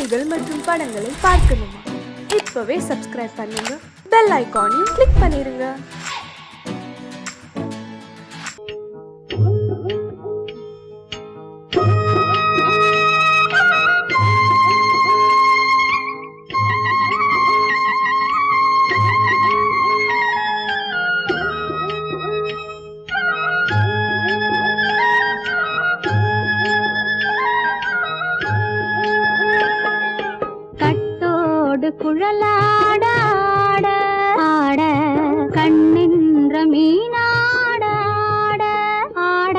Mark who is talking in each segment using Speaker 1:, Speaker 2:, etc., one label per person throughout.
Speaker 1: செய்திகள் மற்றும் படங்களை பார்க்கணுமா? இப்பவே சப்ஸ்கிரைப் பண்ணுங்க, பெல் ஐகானையும் கிளிக் பண்ணிருங்க.
Speaker 2: குழலாட ஆட ஆட கண்ணின்ற மீனாட ஆட ஆட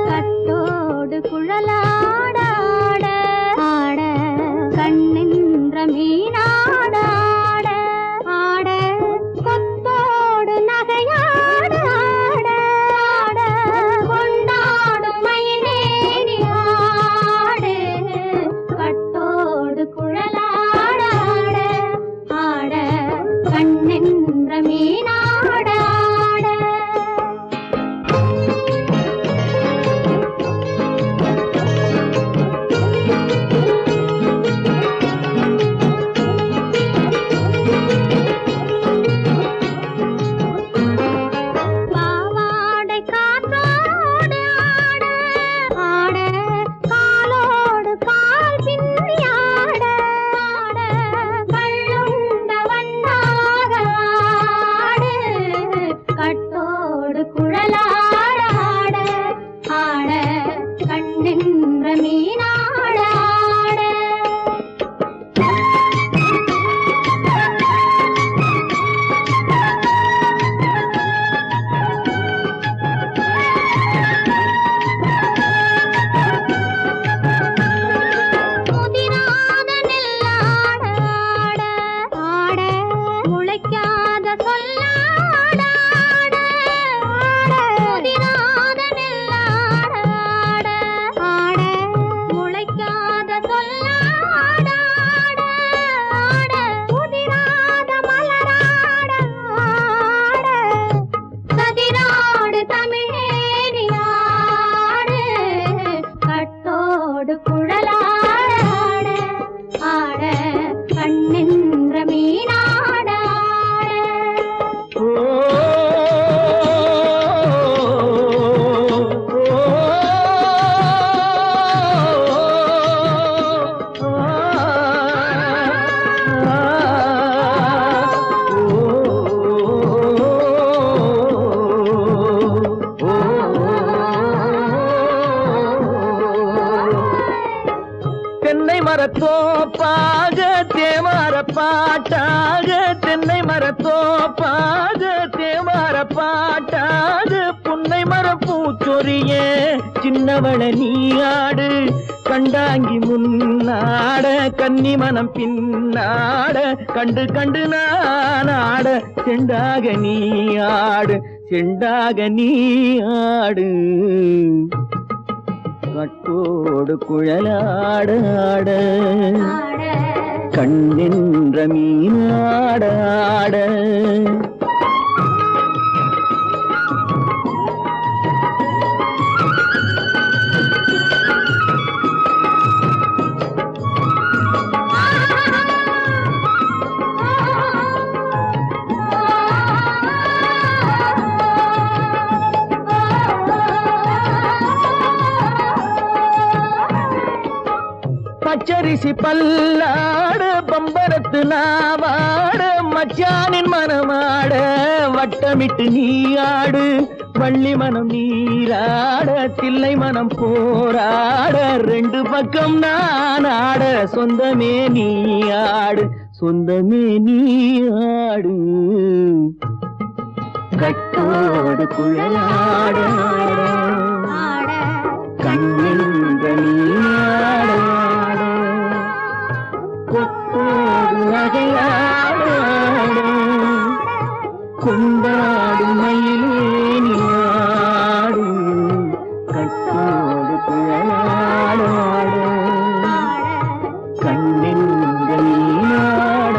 Speaker 2: கட்டோடு குழலாட ஆட ஆட கண்ணின்ற மீனாட ஆட ஆட கொத்தோடு நகையாட ஆட ஆட கொண்டாடும் மயிலேறி ஆடு கட்டோடு குழலாட கண்ணென்ற மீனாட ஆட பாவாடை காற்றோடு ஆட ஆட காலோடு கால் பின்னி ஆட ஆட கள்ளுண்ட வண்ணாக ஆடு கட்டோடு குழலாட ஆட ஆட கண்ணென்ற மீனாட ஆட முதிராத நெல்லாட ஆட ஆட முளைக்காத சொல்லாட ஆட ஆட முதிராத நெல்லாட ஆட ஆட முளைக்காத சொல்லாட ஆட ஆட முதிராத மலராட ஆட சதிராடு தமிழேறி ஆடு கட்டோடு குழலாட ஆட ஆட கண்ணென்ற மீனாட ஆட
Speaker 3: தென்னை மரத்தோப்பாக தேமார பாட்டாக தென்னை மரத்தோப்பாக தேமார பாட்டாக புன்னை மரப்பூச்சொரிய சின்னவள நீயாடு கண்டாங்கி முன்னாட கன்னி மனம் பின்னாட கண்டு கண்டு நானாட செண்டாக நீயாடு செண்டாக நீயாடு கட்டோடு குழலாட ஆட கண்ணின்ற மீனாட ஆட பச்சரிசி பல்லாட பம்பரத்து நாவாட மச்சானின் மனமாட வட்டமிட்டு நீயாடு வள்ளி மனம் நீராட தில்லை மனம் போராட ரெண்டு பக்கம் நான் ஆட சொந்தமே நீயாடு சொந்தமே நீயாடு கட்டோடு குழலாட கண்ணின்ற நீயாட கொத்தோடு நகையாட கொண்டாடு மயிலே நீயாடு கட்டோடு குழலாட கண்ணின்ற நீயாட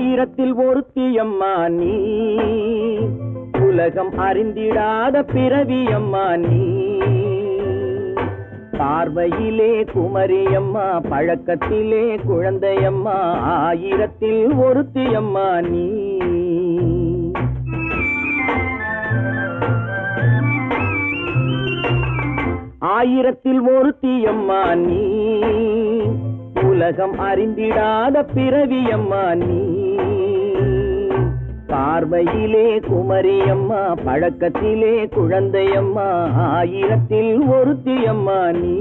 Speaker 3: ஆயிரத்தில் ஒருத்தியம்மா நீ, உலகம் அறிந்திடாத பிறவியம்மா நீ. பார்வையிலே குமரியம்மா, பழக்கத்திலே குழந்தையம்மா, ஆயிரத்தில் ஒருத்தியம்மா நீ. ஆயிரத்தில் ஒருத்தியம்மா நீ, உலகம் அறிந்திடாத பிறவியம்மா நீ. பார்வையிலே குமரியம்மா, பழக்கத்திலே குழந்தையம்மா, ஆயிரத்தில் ஒருத்தியம்மா நீ.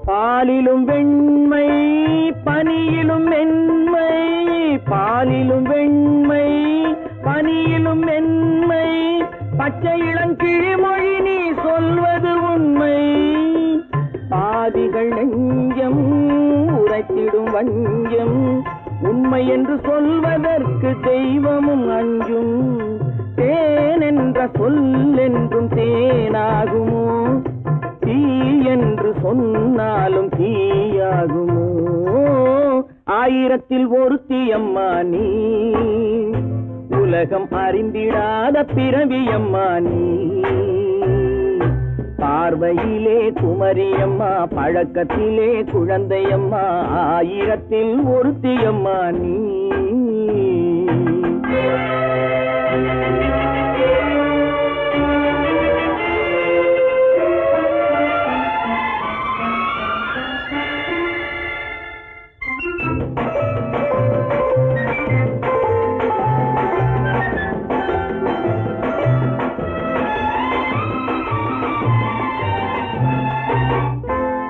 Speaker 3: பாலிலும் வெண்மை பனியிலும் மென்மை, பாலிலும் வெண்மை பனியிலும் மென்மை, பச்சை இளங்கிழிமொழி நீ சொல்வது உண்மை. பாதிகள் நெஞ்சம் உரைத்திடும் வஞ்சம், உண்மை என்று சொல்வதற்கு தெய்வமும் அஞ்சும். தேன் என்ற சொல் என்றும் தேனாகுமோ, தீ என்று சொன்னாலும் தீயாகுமோ. ஆயிரத்தில் ஒருத்தியம்மா நீ, உலகம் அறிந்திடாத பிறவியம்மா நீ. பார்வையிலே குமரியம்மா, பழக்கத்திலே குழந்தையம்மா, ஆயிரத்தில் ஒருத்தியம்மா நீ.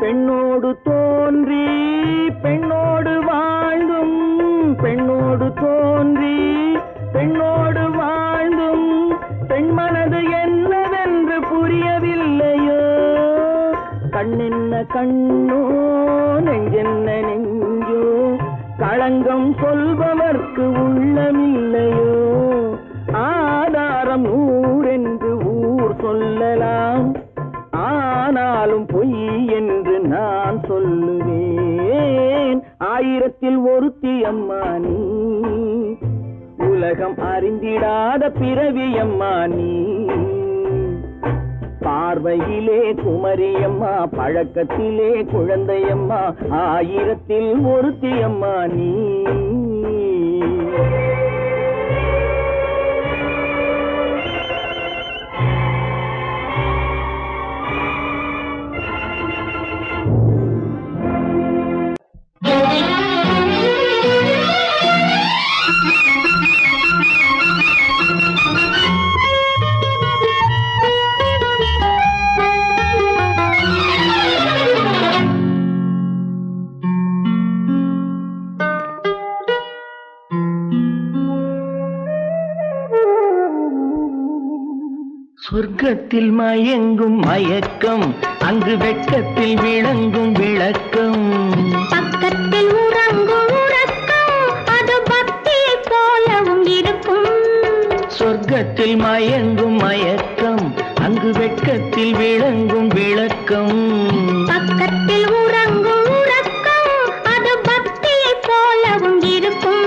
Speaker 3: பெண்ணோடு தோன்றி பெண்ணோடு வாழ்ந்தும், பெண்ணோடு தோன்றி பெண்ணோடு வாழ்ந்தும், பெண் மனது என்னவென்று புரியவில்லையோ. கண்ணென்ன கண்ணோ, நெஞ்சென்ன நெஞ்சோ, களங்கம் சொல்பவர்க்கு உள்ளமில்லையோ. ஆதாரம் ஊரென்று ஊர் சொல்லலாம், ஆனாலும் பொய் என்று நான் சொல்லுவேன். ஆயிரத்தில் ஒருத்தியம்மா நீ, உலகம் அறிந்திடாத பிறவியம்மா நீ. பார்வையிலே குமரியம்மா, பழக்கத்திலே குழந்தையம்மா, ஆயிரத்தில் ஒருத்தியம்மா நீ. சொர்க்கத்தில் மயங்கும் மயக்கம், அங்கு வெட்கத்தில் விளங்கும் விளக்கம்.
Speaker 2: பக்கத்தில் உறங்கும் உறக்கம், அது பக்தியை போலவும் இருக்கும்.
Speaker 3: சொர்க்கத்தில் மயங்கும் மயக்கம், அங்கு வெட்கத்தில் விளங்கும் விளக்கம்.
Speaker 2: பக்கத்தில் உறங்கும் உறக்கம், அது பக்தியை போலவும் இருக்கும்.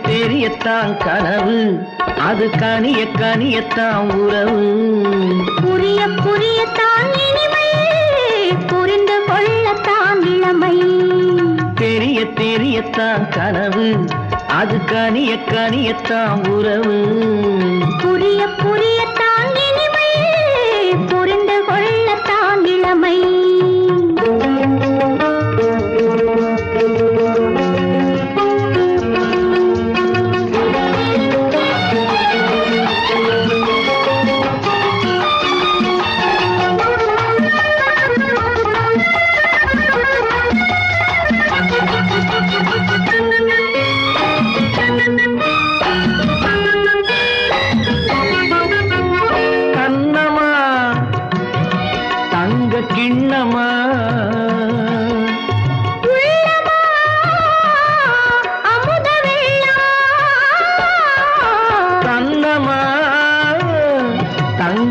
Speaker 3: தெரியத்தான் கனவு, அது கனிய கனியத்தான் உறவு.
Speaker 2: புரிய புரியத்தான் இனிமை, புரிந்து கொள்ளத்தான் இளமை.
Speaker 3: தெரியத்தான் கனவு, அது கனிய கனியத்தான் உறவு.
Speaker 2: புரிய புரியத்தான் இனிமை, புரிந்து கொள்ளத்தான் இளமை.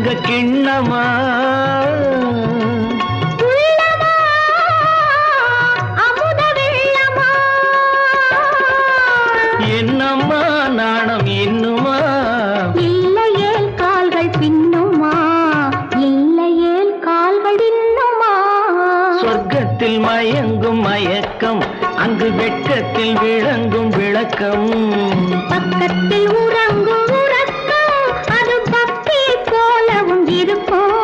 Speaker 3: தங்க கிண்ணமா
Speaker 2: உள்ளமா அமுத வெள்ளமா
Speaker 3: என்னம்மா நாணம் இன்னுமா
Speaker 2: இல்லையேல் கால்கள் பின்னுமா இல்லையேல் கால்கள் இன்னுமா
Speaker 3: சொர்க்கத்தில் மயங்கும் மயக்கம் அங்கு வெட்கத்தில் விளங்கும் விளக்கம்
Speaker 2: பக்கத்தில் உறங்கும் உறக்கம் அது பக்தி போலவும் இருக்கும்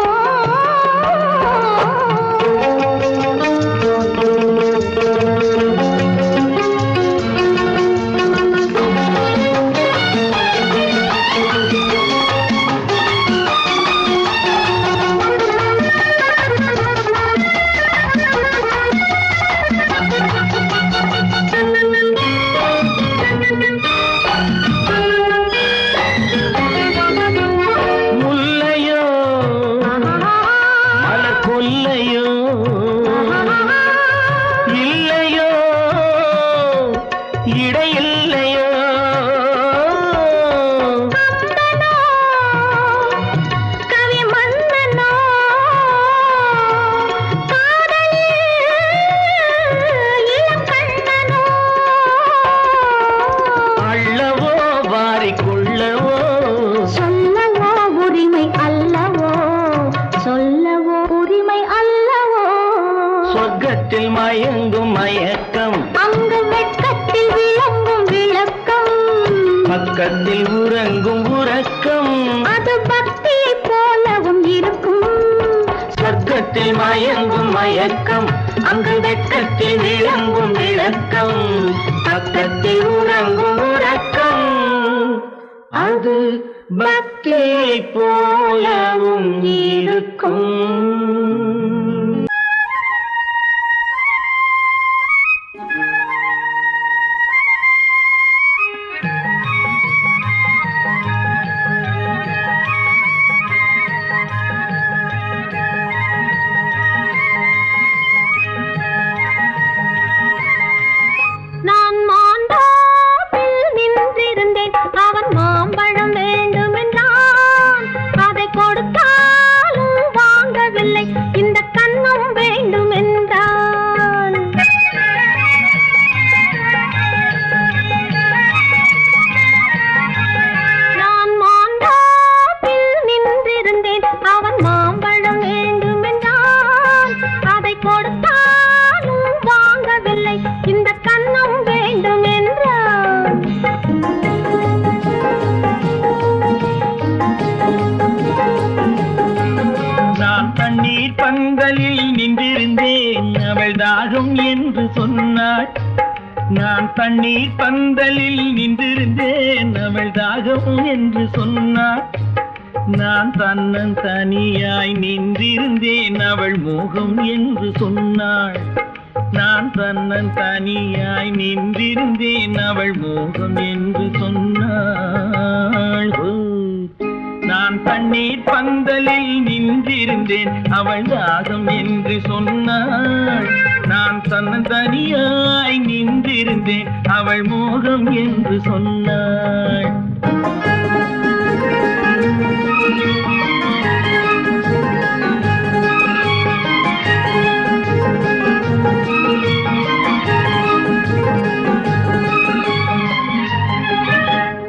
Speaker 3: முல்லையோ மலர் கொல்லையோ இல்லையோ இடையில்லையோ
Speaker 2: கவி மன்னனோ காதலில் இளம் கண்ணனோ
Speaker 3: அள்ளவோ வாரிக்கொள்ளவோ
Speaker 2: சொல்லவோ உரிமை அல்லவோ சொல்லவோ உரிமை அல்லவோ
Speaker 3: சொர்க்கத்தில் மயங்கும் மயக்கம்
Speaker 2: அங்கு வெட்கத்தில் விளங்கும் விளக்கம்
Speaker 3: பக்கத்தில் உறங்கும் உறக்கம்
Speaker 2: அது பக்தி போலவும் இருக்கும்
Speaker 3: சொர்க்கத்தில் மயங்கும் மயக்கம் அங்கு வெட்கத்தில் விளங்கும் விளக்கம் பக்கத்தில் உறங்கும் உறக்கம் அது பக்தி போலவும் இருக்கும்.
Speaker 2: நான் மாந்தோப்பில் நின்றிருந்தேன் அவன் மாம்பழம் வேண்டுமென்றான் அதை கொடுத்தாலும் வாங்கவில்லை இந்த கன்னம் வேண்டுமென்றான் நான் மாந்தோப்பில் நின்றிருந்தேன் அவன் மாம்பழம் வேண்டுமென்றான் அதை கொடுத்தாலும் வாங்கவில்லை இந்த கன்னம் வேண்டுமென்றான்
Speaker 3: நான் தண்ணீர் பந்தலில் நின்றிருந்தேன் அவள் தாகம் என்று சொன்னாள். நான் தண்ணீர் பந்தலில் நின்றிருந்தேன் அவள் தாகம் என்று சொன்னாள். நான் தன்னன் தனியாய் நின்றிருந்தேன் அவள் மோகம் என்று சொன்னாள். நான் தன்னன் தனியாய் நின்றிருந்தேன் அவள் மோகம் என்று சொன்னாள். நான் தண்ணீர் பந்தலில் நின்றிருந்தேன் அவள் தாகம் என்று சொன்னாள். நான் தன்னன் தனியாய் நின்றிருந்தேன் அவள் மோகம் என்று சொன்னாள்.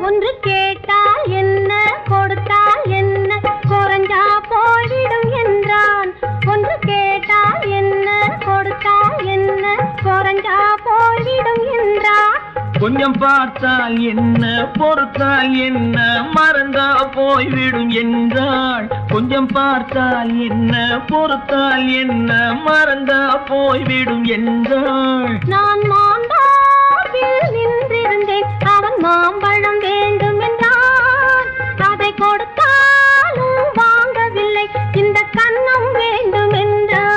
Speaker 2: ஒன்று கேட்டால் என்ன கொடுத்தால் என்ன குறைஞ்சா போய்விடும் என்றான் ஒன்று கேட்டால் என்ன கொடுத்தால் என்ன குறைஞ்சா போய்விடும் என்றான்
Speaker 3: கொஞ்சம் பார்த்தால் என்ன பொறுத்தால் என்ன மறந்தா போய்விடும் என்றாள். கொஞ்சம் பார்த்தால் என்ன பொறுத்தால் என்ன மறந்தா போய்விடும் என்றாள்.
Speaker 2: நான் மாந்தாவில் நின்றிருந்தேன் அவன் மாம்பழம் வேண்டுமென்றான் அதை கொடுத்தாலும் வாங்கவில்லை இந்த கன்னம் வேண்டுமென்றான்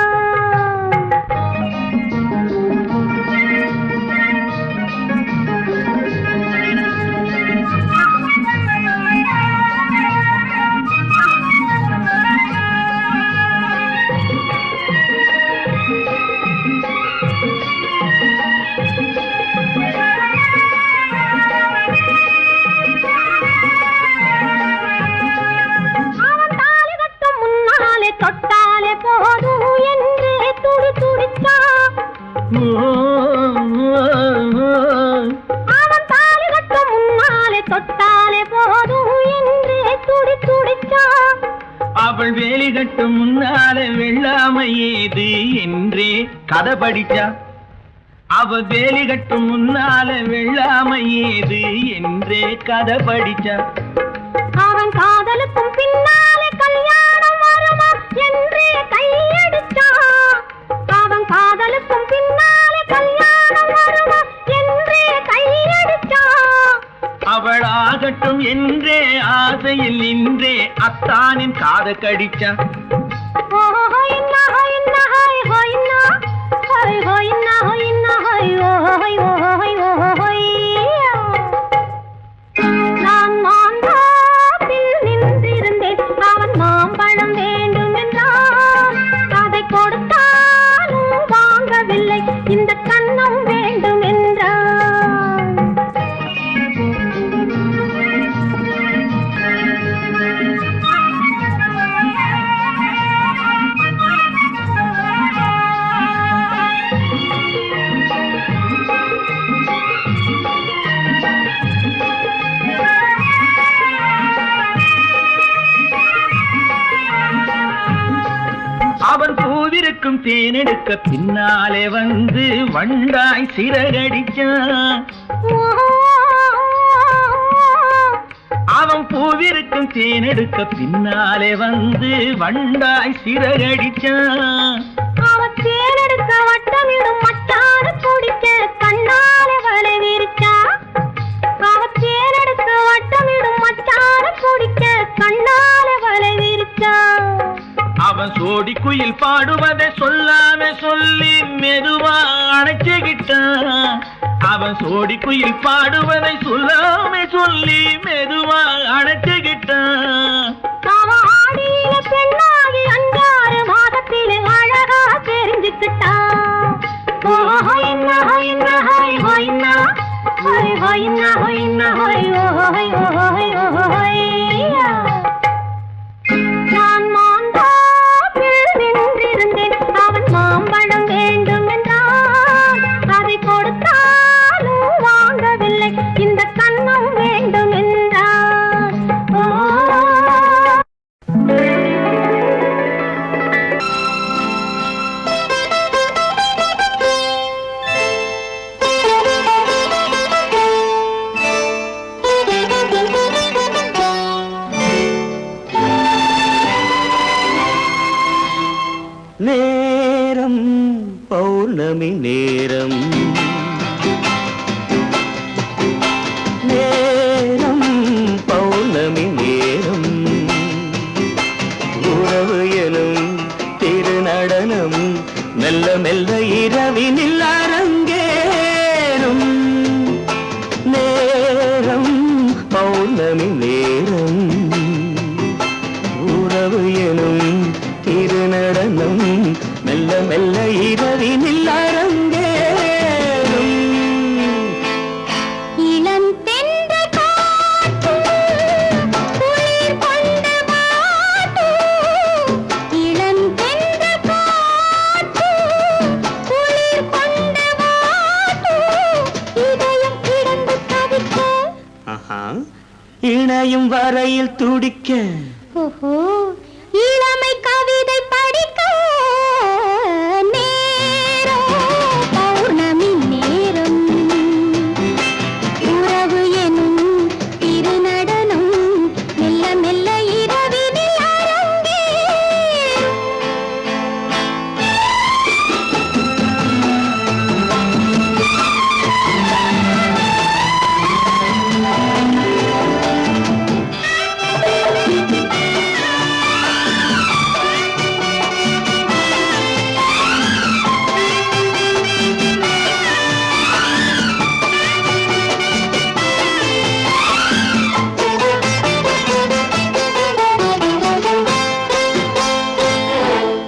Speaker 2: அவன் தாலி கட்டும் முன்னாலே தொட்டாலே போதும் என்றே துடி துடிச்சான்.
Speaker 3: அவள் வேலி கட்டும் முன்னாலே வெள்ளாமை ஏது என்றே கதை படிச்சா. அவ வேலி கட்டும் முன்னாலே வெள்ளாமை ஏது என்றே கதை படிச்சா.
Speaker 2: அவன் காதலுக்கும் பின்னாலே கல்யாணம் வருமா என்றே கையடிச்சான். அவன் காதலுக்கும் பின்னாலே கல்யாணம் வருமா என்றே கையடிச்சான்.
Speaker 3: அவள் ஆகட்டும் என்றே ஆசையில் நின்றே அத்தானின் காத கடிச்சா.
Speaker 2: நான் மாந்தாப்பில் நின்றிருந்தேன். அவன் மாம்பழம் வேண்டும் என்றான். அதை கொடுத்தாலும் வாங்கவில்லை. இந்த கன்னம் வேண்டும் என்றான்.
Speaker 3: அவன் பூவிருக்கும் தேனெடுக்க பின்னாலே வந்து வண்டாய் சிறகடிச்சான். அவன் பூவிருக்கும் தேனெடுக்க பின்னாலே வந்து வண்டாய் சிறகடிச்சான்.
Speaker 2: அவன் தேனெடுக்க வட்டமிடும் மட்டாறு குடிக்க கண்ணாலே வலை விரிச்சா. அவன் தேனெடுக்க வட்டமிடும் மட்டாறு குடிக்க கண்ணாலே வலை விரிச்சா.
Speaker 3: அவன் சோடி குயில் பாடுவதை சொல்லாம சொல்லி மெதுவா அணைச்சுக்கிட்டான். அவன் சோடி குயில் பாடுவதை சொல்லாம சொல்லி மெதுவா அணைச்சுக்கிட்டான்.
Speaker 2: அவன் ஆடியில பெண்ணாகி 5-6 மாதத்திலே அழகா தெரிஞ்சுக்கிட்டான். நான் மாந்தாப்பில் நின்றிருந்தேன். அவன் மாம்பழம் வேண்டும் என்றான். அதை கொடுத்தாலும் வாங்கவில்லை. இந்த கன்னம் வேண்டும் என்றான்.
Speaker 4: நேரம் பௌர்ணமி நேரம், நேரம் பௌர்ணமி நேரம், உறவு எனும் திருநடனம் மெல்ல மெல்ல இரவினில் அரங்கேறும். நேரம் பௌர்ணமி நேரம், உறவு எனும் திருநடனம் மெல்ல மெல்ல இரவினில் அரங்கேறும்.
Speaker 2: இளம் தென்றல் காற்று குளிர் கொண்டு வாட்டும். இளம் தென்றல் காற்று குளிர் கொண்டு வாட்டும். இதயம் கிடந்து தவிக்க,
Speaker 4: இணையும் வரையில் துடிக்க,
Speaker 2: ஓஹோ இளமை கவிதை படிக்க. நேரம் பௌர்ணமி நேரம், உறவு எனும் திருநடனம் மெல்ல மெல்ல இரவினில் அரங்கேறும்.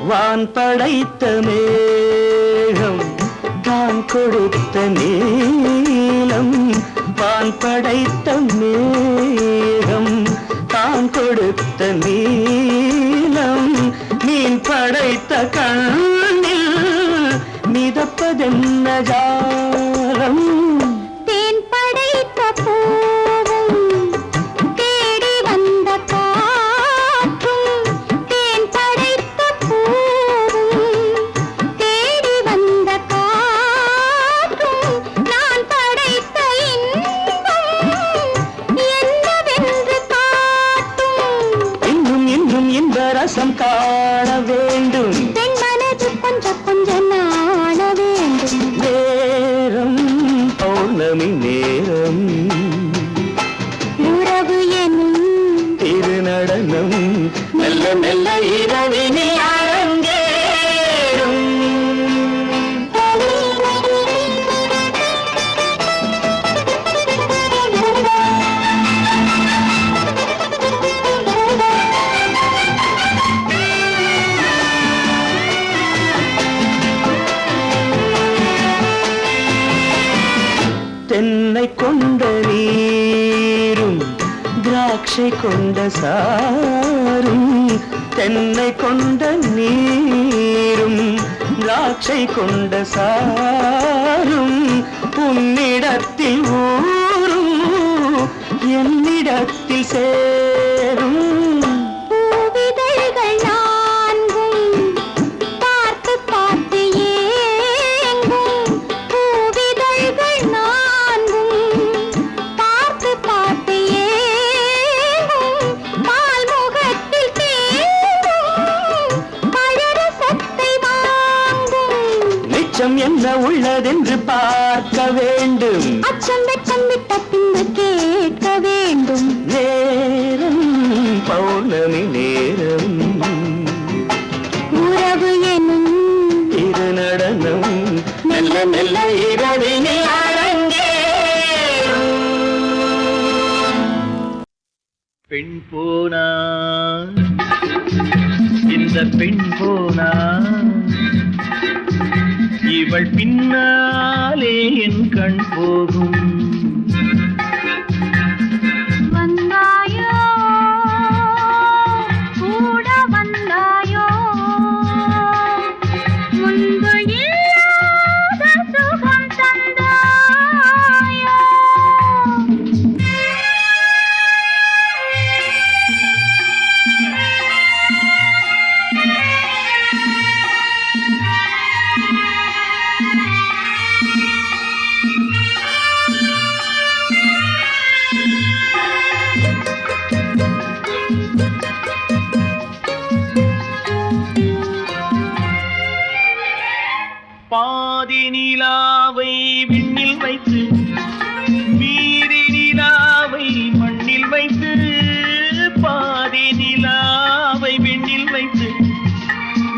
Speaker 4: வான் படைத்த மேகம் தான் கொடுத்த நீலம். வான் படைத்த மேகம் தான் கொடுத்த நீலம். மீன் படைத்த கண்ணில் மிதப்பது செய்ததென்ன ஜாலம்
Speaker 2: தேன் படைத்த பூவும் தேடி வந்த காற்றும் தேன் படைத்த பூவும் தேடி வந்த காற்றும் நான் படைத்த இன்பம் என்னவென்று காட்டும்
Speaker 4: இன்னும் இன்னும் இந்த ரசம் காண வேண்டும்
Speaker 2: பெண் மனது கொஞ்சம் கொஞ்சம் நாண வேண்டும்
Speaker 4: நேரம் பௌர்ணமி நேரம்
Speaker 2: உறவு எனும்
Speaker 4: திருநடனம் மெல்ல மெல்ல இரவினில் அரங்கேறும் தென்னை கொண்ட நீரும் திராட்சை கொண்ட சாரும் தென்னை கொண்ட நீரும் திராட்சை கொண்ட சாரும் உன்னிடத்தில் ஊரும் என்னிடத்தில் சேரும்
Speaker 2: பூவிதழ்கள் நான்கும் பார்த்து பார்த்து ஏங்கும் பூவிதழ்கள் நான்கும் பார்த்து பார்த்து ஏங்கும் பால்முகத்தில் தேங்கும் பழரசத்தை வாங்கும்
Speaker 4: மிச்சம் என்ன உள்ளதென்று பார்க்க வேண்டும்
Speaker 2: அச்சம் வெச்சம் விட்ட பின்பு கேட்க வேண்டும்
Speaker 4: நேரம் பௌர்ணமி நேரம்
Speaker 2: உறவு எனும்
Speaker 4: திருநடனம் மெல்ல மெல்ல இரவினில் அரங்கேறும் பெண் போனா இந்த பெண் போனா இவள் பின்னாலே என் கண் போகும்
Speaker 2: வந்தாயோ கூட வந்தாயோ முன்பு இல்லாத சுகம் தந்தாயோ
Speaker 3: பாதி நிலாவை விண்ணில் வைத்து மீதி நிலாவை மண்ணில் வைத்து பாதி நிலாவை விண்ணில் வைத்து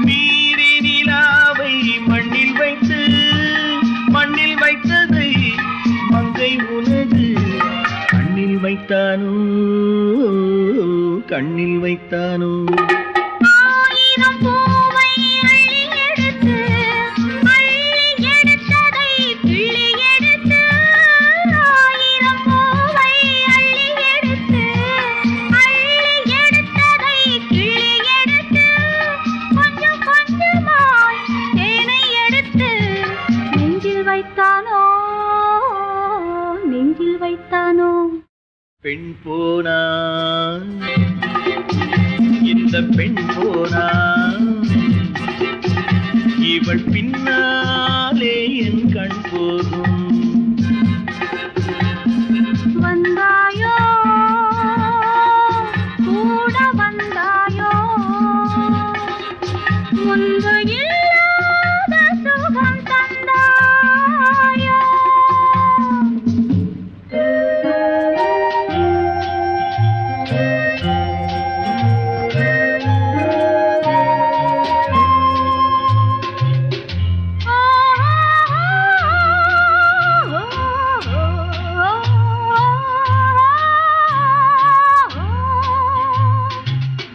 Speaker 3: மீதி நிலாவை மண்ணில் வைத்து மண்ணில் வைத்ததை மங்கை உனது கண்ணில் வைத்தானோ கண்ணில் வைத்தானோ
Speaker 2: ஆயிரம் பூவை அள்ளி எடுத்து எடுத்ததை கிள்ளி எடுத்து ஆயிரம் பூவை அள்ளி எடுத்து எடுத்ததை கிள்ளி எடுத்து கொஞ்சம் கொஞ்சமாய் தேனை எடுத்து நெஞ்சில் வைத்தானோ நெஞ்சில் வைத்தானோ
Speaker 3: பெண் போனா இந்த பெண் போனா இவள் பின்னாலே என் கண் போகும்
Speaker 2: வந்தாயோ கூட வந்தாயோ முன்பு இல்லாத சுகம் தந்தாயோ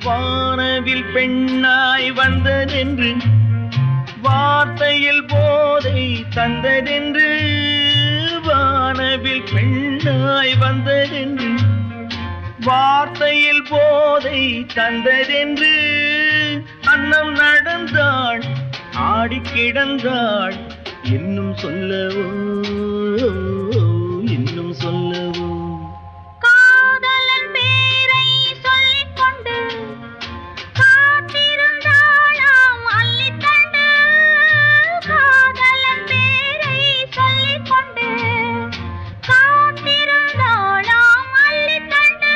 Speaker 3: வானவில் பெண்ணாய் வந்ததென்று வார்த்தையில் போதை தந்ததென்று வானவில் பெண்ணாய் வந்ததென்று வார்த்தையில் போதை தந்ததென்று அன்னம் நடந்தாள் ஆடி கிடந்தாள் இன்னும் சொல்லவோ இன்னும் சொல்லவோ
Speaker 2: காதலன் பேரை சொல்லிக் கொண்டு காத்திருந்தாளாம் அள்ளித்தண்டு. காதலன் பேரை சொல்லிக் கொண்டு காத்திருந்தாளாம் அள்ளித்தண்டு.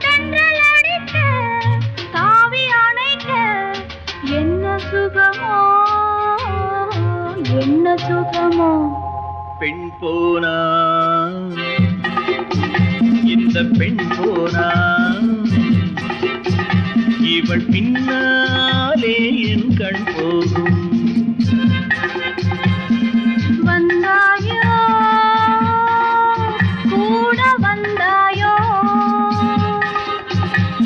Speaker 2: தென்றல் அடிக்க தாவி அணைக்க என்ன சுகமோ என்ன சுகமோ.
Speaker 3: பெண் போனா இந்த பெண் போனா இவள் பின்னாலே என் கண் போகும்.
Speaker 2: வந்தாயோ கூட வந்தாயோ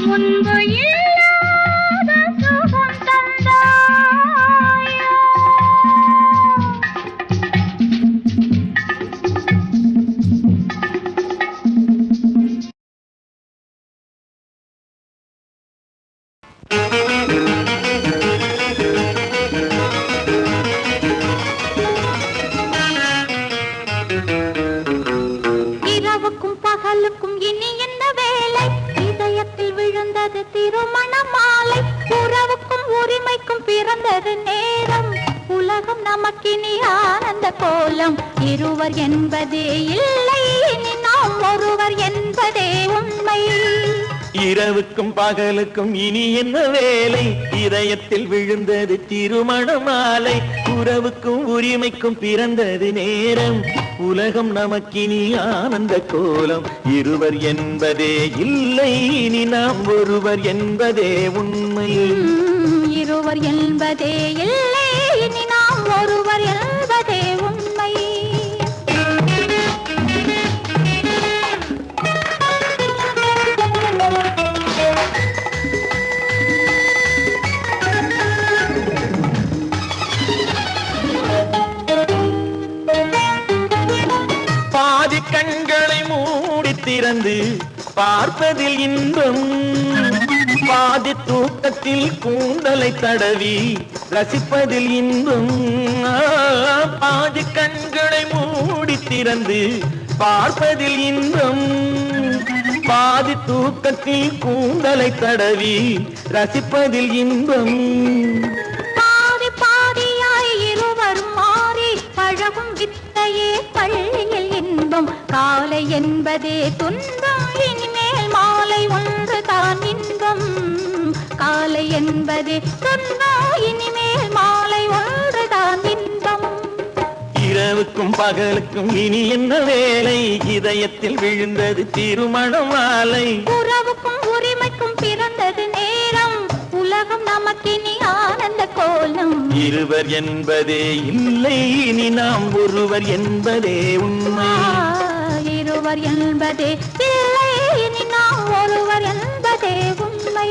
Speaker 2: முன்பு இல்லாத சுகம் தந்தாயோ. இரவுக்கும் பகலுக்கும் இனி என்ன வேலை? இதயத்தில் விழுந்தது திருமண மாலை. உறவுக்கும் உரிமைக்கும் பிறந்தது நேரம். உலகம் நமக்கினி ஆனந்த கோலம். இருவர் என்பதே இல்லை, இனி நாம் ஒருவர் என்பதே உண்மை.
Speaker 4: இரவுக்கும் பகலுக்கும் இனி என்ன வேலை? இதயத்தில் விழுந்தது திருமண மாலை. உறவுக்கும் உரிமைக்கும் பிறந்தது நேரம். உலகம் நமக்கினி ஆனந்த கோலம். இருவர் என்பதே இல்லை, இனி நாம் ஒருவர் என்பதே உண்மை.
Speaker 2: இருவர் என்பதே இல்லை, இனி நாம் ஒருவர் என்பதே உண்மை.
Speaker 4: பாதி கண்களை மூடி திறந்து பார்ப்பதில் இன்பம். பாதி தூக்கத்தில் கூந்தலை தடவி ரசிப்பதில் இன்பம். பாதி கண்களை மூடி திறந்து பார்ப்பதில் இன்பம். பாதி தூக்கத்தில் கூந்தலை தடவி ரசிப்பதில் இன்பம்.
Speaker 2: பாதி பாதியாய் இருவரும் மாறி பழகும் வித்தையே பள்ளியில் இன்பம். காலை என்பதே துன்பம், இனிமேல் மாலை ஒன்று தான் இன்பம். காலை என்பதே துன்பம், இனிமேல் மாலை ஒன்று தான் இன்பம்.
Speaker 4: இரவுக்கும் பகலுக்கும் இனி என்ன வேலை? இதயத்தில் விழுந்தது திருமண மாலை.
Speaker 2: உறவுக்கும் உரிமைக்கும் பிறந்தது நேரம். உலகம் நமக்கினி ஆனந்த கோலம்.
Speaker 4: இருவர் என்பதே இல்லை, இனி நாம் ஒருவர் என்பதே உண்மை.
Speaker 2: இருவர் என்பதே இல்லை, இனி நாம் ஒருவர் என்பதே உண்மை.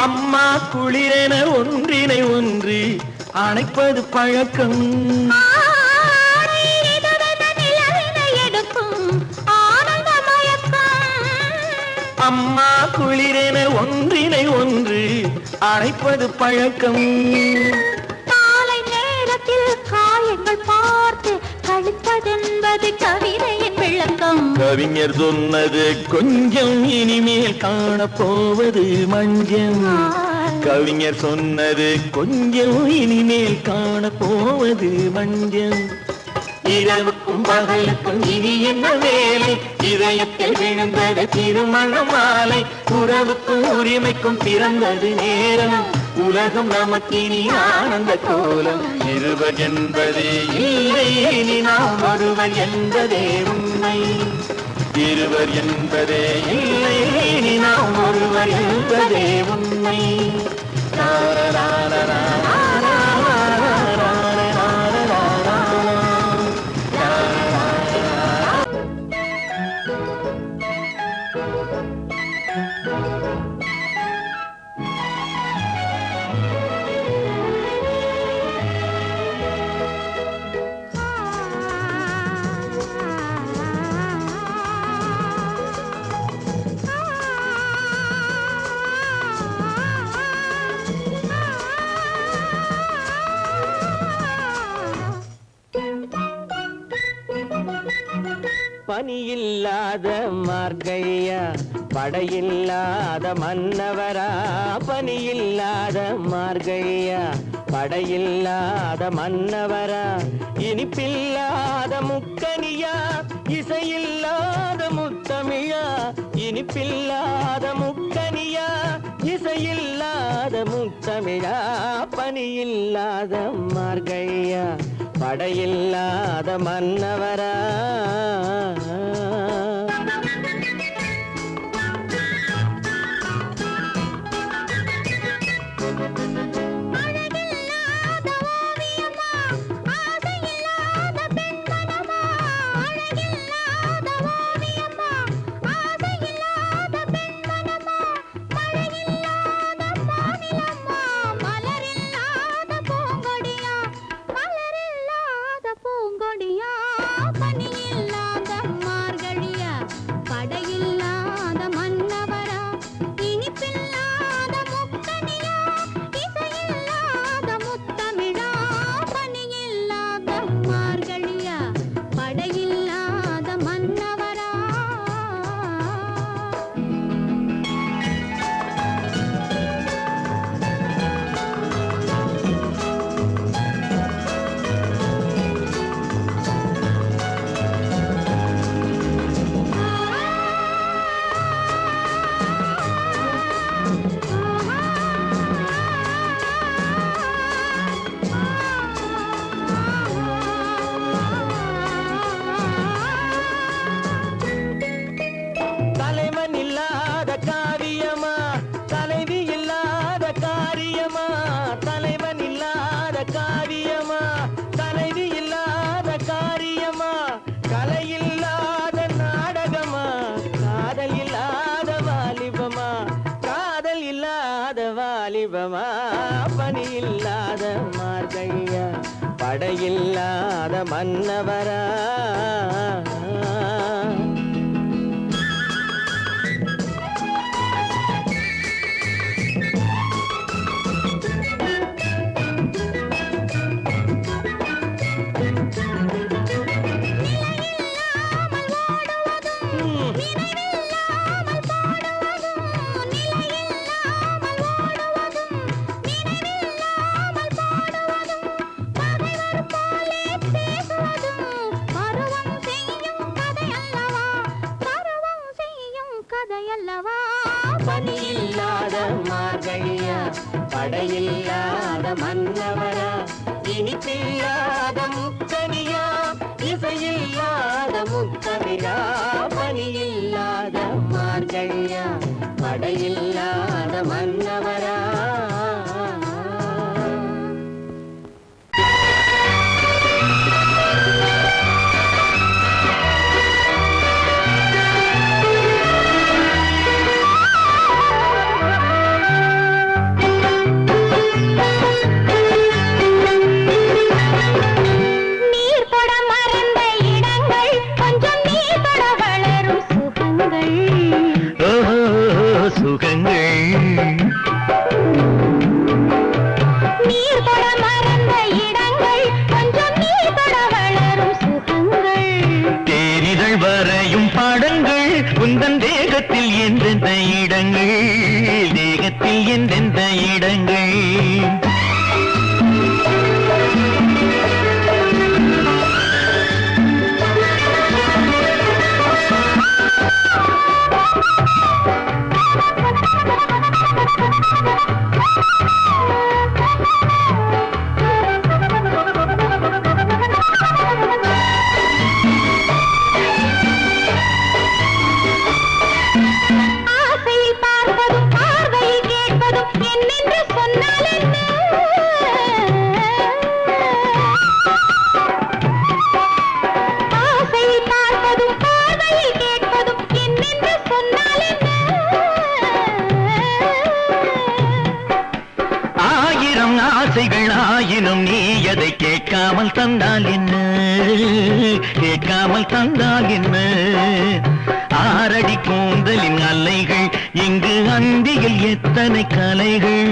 Speaker 4: அம்மா குளிரென ஒன்றினை ஒன்று அணைப்பது பழக்கம். அம்மா குளிரென ஒன்றினை ஒன்று அணைப்பது பழக்கம்.
Speaker 2: காலை நேரத்தில் காயங்கள் பார்த்து கழிப்பதென்பது கவிதையின் விளக்கம்.
Speaker 4: கவிஞர் சொன்னது கொஞ்சம், இனிமேல் காணப்போவது மஞ்சம். கவிஞர் சொன்னது கொஞ்சம், இனிமேல் காணப்போவது மஞ்சம். இரவுக்கும் பகலுக்கும் இனி என்ன வேலை? இதயத்தில் விழுந்தது திருமண மாலை. உறவுக்கும் உரிமைக்கும் பிறந்தது நேரம். உலகம் நமக்கினி ஆனந்த கோலம். இருவர் என்பதே இல்லை, இனி நாம் ஒருவர் என்பதே உண்மை. இருவர் என்பதே இல்லை, இனி நாம் ஒருவர் என்பதே உண்மை. பனியில்லாத மார்கழியா படையில்லாத மன்னவரா பனியில்லாத மார்கழியா படையில்லாத மன்னவரா இனிப்பில்லாத முக்கனியா இசையில்லாத முத்தமிழா இனிப்பில்லாத முக்கனியா இசையில்லாத முத்தமிழா பனியில்லாத மார்கழியா படையில்லாத மன்னவரா பனியில்லாத மார்கழியா படையில்லாத மன்னவரா பனியில்லாத மார்கழியா படையில்லாத மன்னவரா இனிப்பில்லாத முக்கனியா இசையில்லாத முத்தமிழா பனியில்லாத மார்கழியா படையில்லாத மன்னவரா உந்தன் தேகத்தில் எந்தெந்த இடங்கள் தேகத்தில் எந்தெந்த இடங்கள் ஆயினும் நீ எதை கேட்காமல் தந்தால் என்ன கேட்காமல் தந்தால் என்ன ஆரடி கூந்தலின் அலைகள் இங்கு அந்தியில் எத்தனை கலைகள்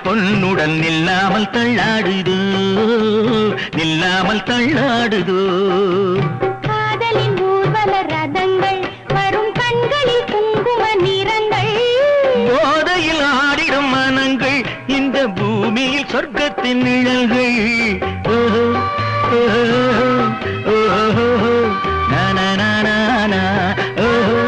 Speaker 4: பொன்னுடன் நில்லாமல் தள்ளாடுதோ நில்லாமல் தள்ளாடுதோ
Speaker 2: காதலின் ஊர்வல ரதங்கள் வரும் கண்களில் குங்கும நிறங்கள்
Speaker 4: போதையில் ஆடிடும் மனங்கள் இந்த பூமியில் சொர்க்கத்தின் நிழல்கள் ஓஹோ ஓஹோ ஓஹோ நானா ஓஹோ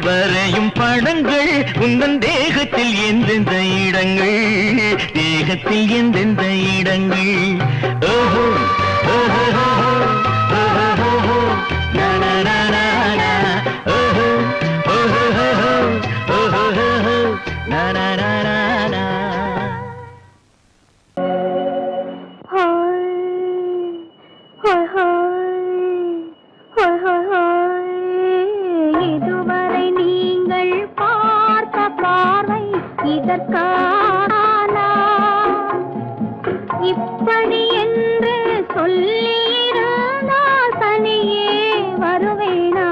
Speaker 4: வரையும் படங்கள் உந்தன் தேகத்தில் எந்தெந்த இடங்கள் தேகத்தில் எந்தெந்த இடங்கள் ஓஹோ ஓஹோ ஓஹோ நானா ஓஹோ ஓஹோ ஓஹோ நானா
Speaker 2: இப்படி என்று சொல்லியிருந்தால் தனியே வருவேனா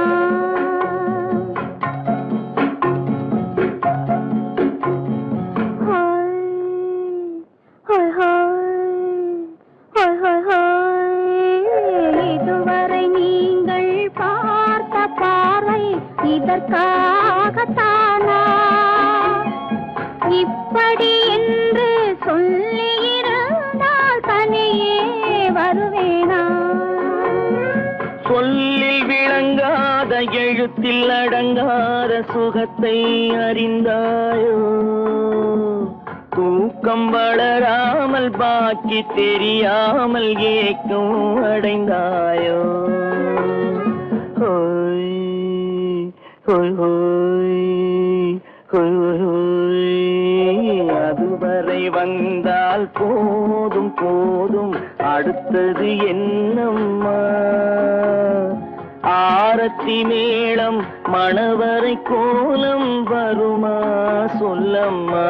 Speaker 2: இதுவரை நீங்கள் பார்த்த பார்வை இதற்காகத்தானா இப்படி என்று சொல்லியிருந்தால் தனியே வருவேனா
Speaker 4: சொல்லில் விளங்காத எழுத்தில் அடங்காத சுகத்தை அறிந்தாயோ தூக்கம் வளராமல் பாக்கி தெரியாமல் ஏக்கம் அடைந்தாயோ ஹோய் ஹோய் ஹோய் அதுவரை வந்தால் போதும் போதும் அடுத்தது என்னம்மா ஆரத்தி மேளம் மணவரை கோலம் வருமா சொல்லம்மா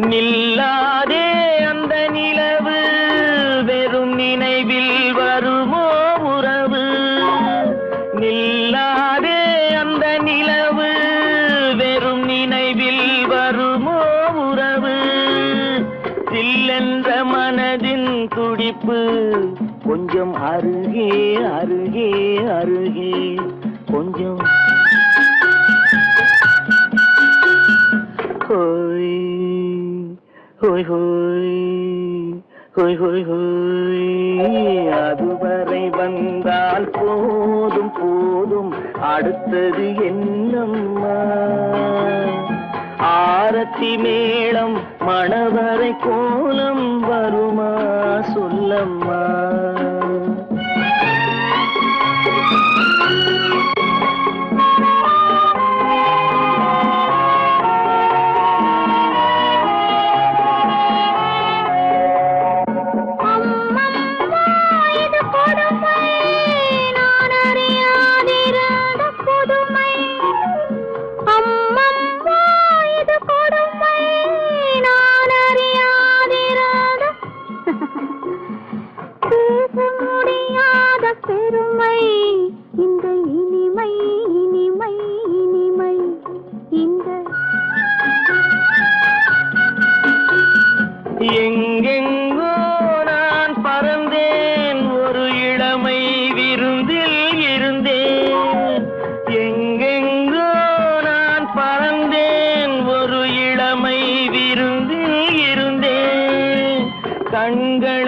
Speaker 4: நில்லாதே அந்த நிலவு வெறும் நினைவில் வருமோ உறவு நில்லாதே அந்த நிலவு வெறும் நினைவில் வருமோ உறவு சில்லென்ற மனதின் துடிப்பு கொஞ்சம் அருகே அருகே அருகே கொஞ்சம் ஹோய் ஹோய் ஹோய் ஹோய் ஹோய் அதுவரை வந்தால் போதும் போதும் அடுத்தது என்னம்மா ஆரத்தி மேளம் மணவரை கோலம் வருமா சொல்லம்மா
Speaker 2: இது கொடுமை நான் அறியாதே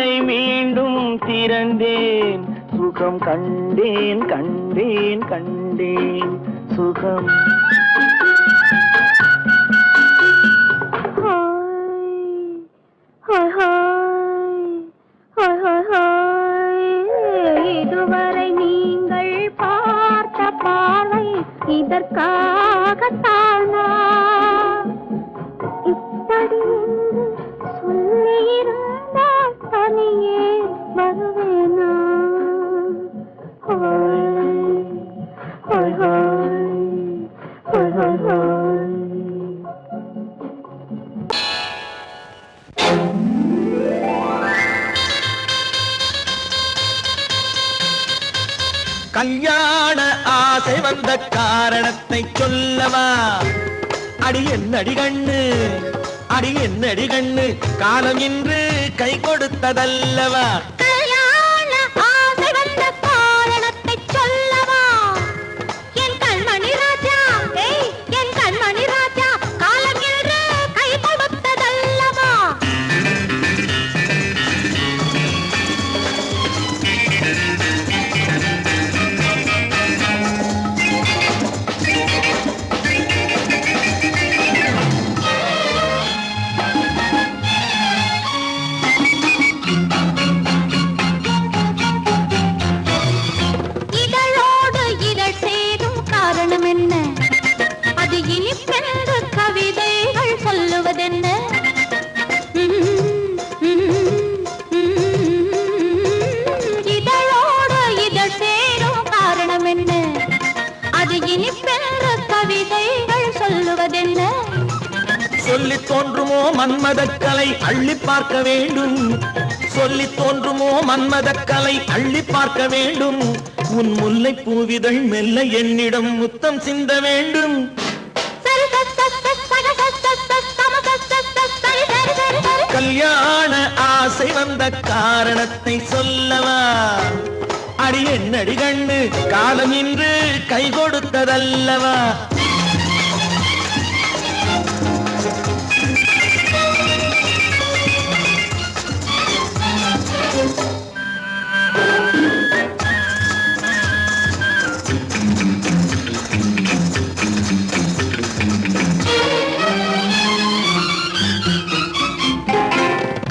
Speaker 4: கண்ணை மீண்டும் திறந்தேன், சுகம் கண்டேன் கண்டேன் கண்டேன் சுகம்.
Speaker 2: இதுவரை நீங்கள் பார்த்த பார்வை இதற்காகத்தானா? இப்படி சொல்லியிருந்தால் தனியே வருவேனா?
Speaker 4: கல்யாண ஆசை வந்த காரணத்தை சொல்லவா? அடி என்னடி கண்ணு, அடி என்னடி கண்ணு, காலம் இன்று கை கொடுத்ததல்லவா?
Speaker 2: கல்யாண ஆசை வந்த காரணத்தை சொல்லவா? என் கண்மணி ராஜா, என் கண்மணி ராஜா, காலம் என்று கை கொடுத்ததல்லவா? இதழோடு இதழ் சேரும் காரணம் என்ன? அது இனிப்பென்று கவிதைகள் சொல்லுவதென்ன? இதழோடு இதழ் சேரும் காரணம் என்ன? அது இனிப்பென்று கவிதைகள் சொல்லுவதென்ன?
Speaker 4: சொல்லி தோன்றுமோ மன்மதக்கலை அள்ளி பார்க்க வேண்டும், சொல்லி தோன்றுமோ மன்மதக்கலை அள்ளி பார்க்க வேண்டும். உன் முல்லை பூவிதழ் மெல்ல என்னிடம் முத்தம் சிந்த வேண்டும். கல்யாண ஆசை வந்த காரணத்தை சொல்லவா? அடி என்னடி கண்ணு, காலம் இன்று கை கொடுத்ததல்லவா?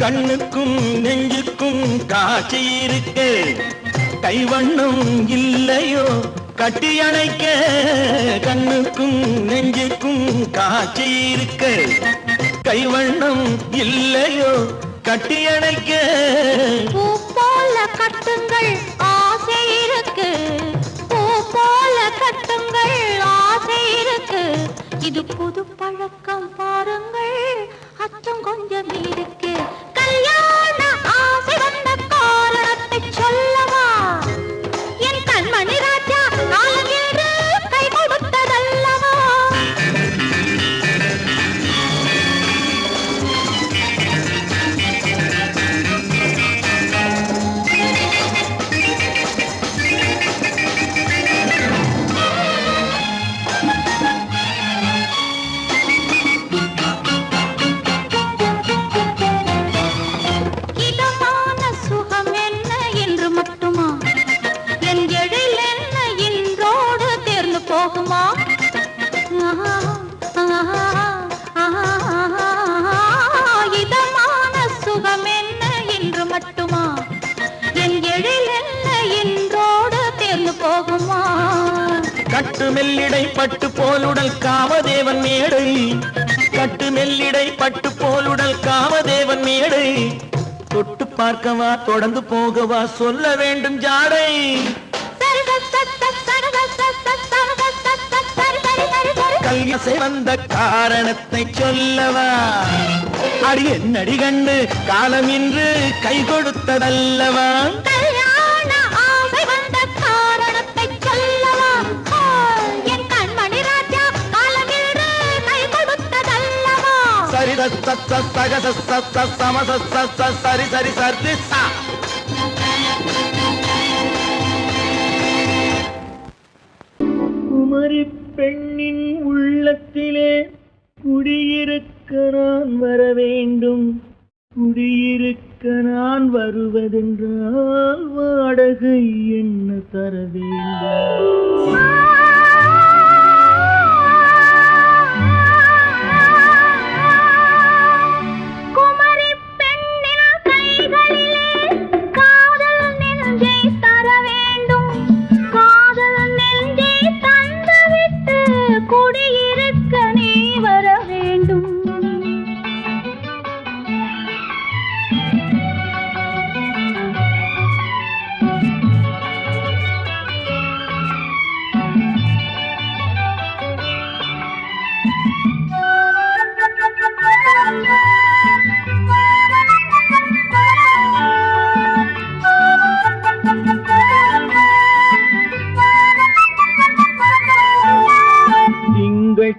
Speaker 4: கண்ணுக்கும் நெஞ்சுக்கும் காட்சி இருக்க, கைவண்ணம் இல்லையோ கட்டி அணைக்க? கண்ணுக்கும் நெஞ்சுக்கும் காட்சி இருக்க, கைவண்ணம் இல்லையோ கட்டி அணைக்க?
Speaker 2: பூ போல கட்டுங்கள் ஆசை இருக்கு, பூ போல கட்டுங்கள் ஆசை இருக்கு. இது புது பழக்கம் பாருங்கள், அச்சம் கொஞ்சம் இருக்கு. கல்யாண ஆசை வந்த காரணத்தை சொல்லவா? என் கண்மணி ராஜா, காலம் என்று கை கொடுத்ததல்லவா? இதமான சுகம் என்ன என்று மட்டுமா? என் எழில் என்ன இன்றோடு தேர்ந்து போகுமா? இதமான சுகம் என்ன என்று மட்டுமா? என் எழில் என்ன இன்றோடு தேர்ந்து போகுமா?
Speaker 4: கட்டு மெல்லிடை பட்டு போலுடல் காமதேவன் மேடை, கட்டு மெல்லிடை பட்டு போலுடல் காமதேவன் மேடை. தொட்டு பார்க்கவா தொடர்ந்து போகவா சொல்ல வேண்டும் ஜாடை. கல்யாசை வந்த காரணத்தை சொல்லவா? அடி என்னடி கண்டு, காலம் இன்று கை கொடுத்ததல்லவா?
Speaker 2: கல்யாண ஆசை வந்த காரணத்தை சொல்லவா? என் கண்மணி ராஜா, காலம் என்று கை கொடுத்ததல்லவா?
Speaker 4: சரி சக சம சரி சரி சரி சா. குமரி பெண்ணின் உள்ளத்திலே குடியிருக்க நான் வர வேண்டும், குடியிருக்க
Speaker 3: நான் வருவதென்றால் வாடகை என்ன தர வேண்டும்?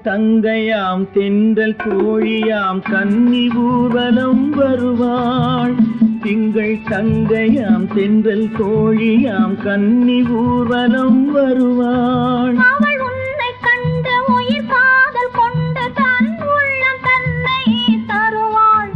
Speaker 3: தங்கையாம் தென்றல் கோழியாம் கன்னி ஊர்வலம் வருவாள். திங்கள் தங்கையாம் தென்றல் கோழியாம் கன்னி ஊர்வலம் வருவாள்.
Speaker 2: அவள் உன்னை கண்ட உயிர் காதல் கொண்டு தன் உள்ளம் தன்னை தருவாள்.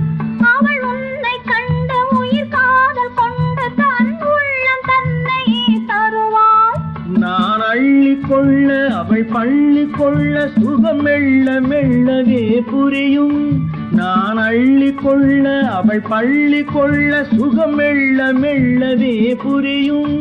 Speaker 2: அவள் உன்னை கண்ட உயிர் காதல் கொண்டு தன் உள்ளம் தன்னை தருவாள்.
Speaker 3: நான் அள்ளி கொள்ள அவள் பள்ளி கொள்ள சுகம் மெல்ல மெல்லவே புரியும். நான் அள்ளி கொள்ள அவள் பள்ளி கொள்ள சுகம் மெல்ல மெல்லவே புரியும்.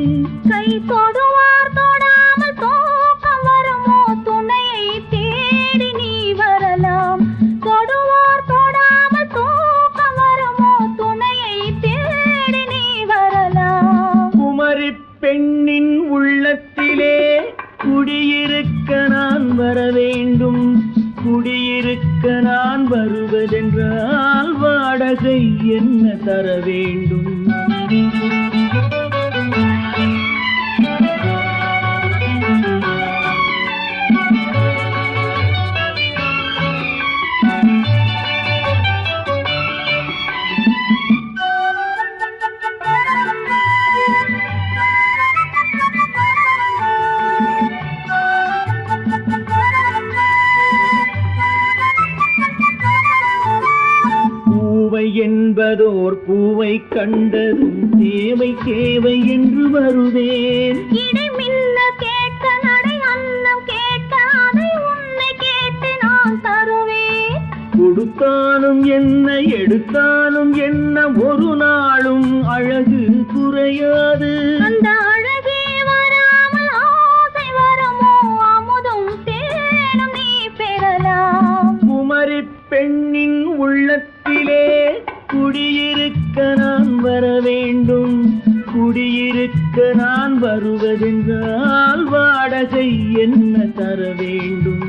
Speaker 2: கை தொடுவார் தொடாமல் தூக்கம் வருமோ துணையை தேடி நீ வரலாம். தொடுவார் தொடாமல் தூக்கம் வருமோ துணையை தேடி நீ வரலாம்.
Speaker 3: குமரி பெண்ணின் உள்ளத்திலே குடியிருக்க நான் வர வேண்டும். குடியிருக்க நான் வருவதென்றால் வாடகை என்ன தர வேண்டும்? என்பதோர் பூவை கண்டதும் தேவை தேவை என்று வருவேன்.
Speaker 2: இடை மின்ன கேட்க நடை அன்னம் கேட்க அதை உன்னை கேட்டு நான் தருவேன்.
Speaker 3: கொடுத்தாலும் என்ன எடுத்தாலும் என்ன ஒரு நாளும் அழகு குறையாது.
Speaker 2: அந்த அழகே வராமல் ஆசை வரமோ அமுதும் தேனும் நீ பெறலாம்.
Speaker 3: குமரி பெண்ணின் உள்ளத்திலே குடியிருக்க நான் வர வேண்டும். குடியிருக்க நான் வருவதென்றால் வாடகை என்ன தர வேண்டும்?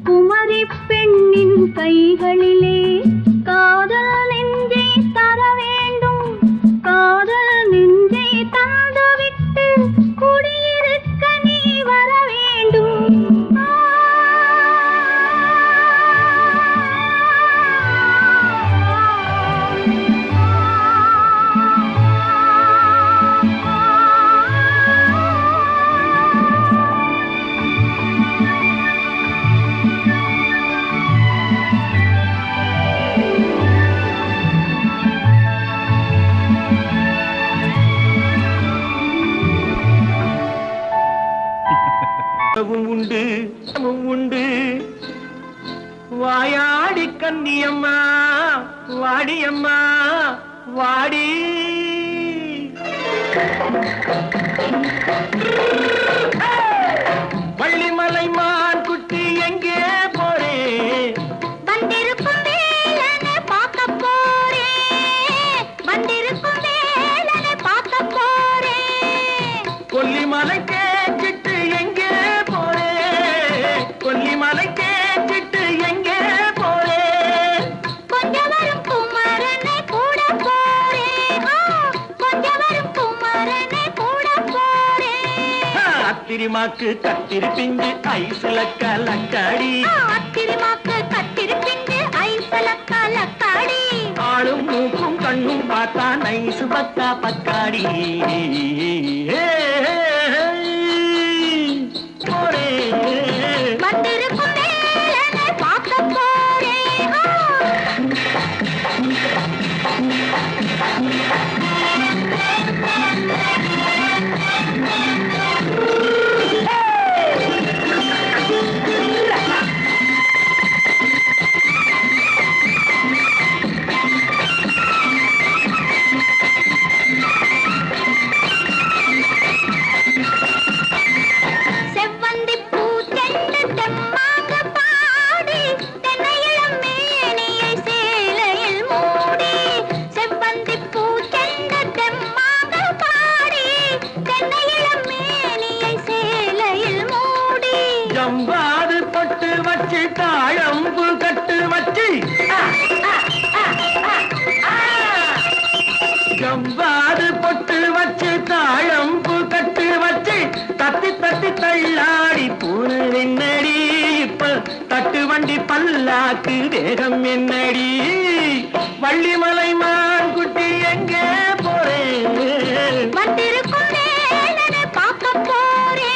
Speaker 2: குமரி பெண்ணின் கைகளிலே காதல் நெஞ்சை தர வேண்டும். காதல் நெஞ்சை தந்துவிட்டு குடியிருக்க நீ வர வேண்டும்.
Speaker 4: உண்டு உண்டு வாயாடி கன்னியம்மா வாடியம்மா வாடி. வள்ளிமலை மான் குட்டி எங்கே போறே?
Speaker 2: வந்திருக்கும் வேலனை பார்க்க போறே. வந்திருக்கும் வேலனை பார்க்க போறே.
Speaker 4: கொல்லிமலை கேட்டுட்டு எங்கே போறே? கொல்லிமலை கேட்டுட்டு எங்கே போறே?
Speaker 2: கொஞ்சம் வரும் குமரனை கூட போறே. கொஞ்சம் வரும் குமரனை கூட போறே.
Speaker 4: அத்திரிமாக்கு கத்திரி பிஞ்சு ஐசுல கலக்காடி.
Speaker 2: அத்திரிமாக்கு கத்திரி பிஞ்சு ஐசுல கலக்காடி.
Speaker 4: ஆளும் மூக்கும் கண்ணும் பார்த்தா நைசு பக்கா பக்காடி.
Speaker 2: வந்திருக்கும் வேலனை பார்க்க போறே.
Speaker 4: வேகம் என்னடி வள்ளிமலை மான் குட்டி எங்கே போறேன்
Speaker 2: வந்திருக்கும் வேலனை பார்க்க போறேன்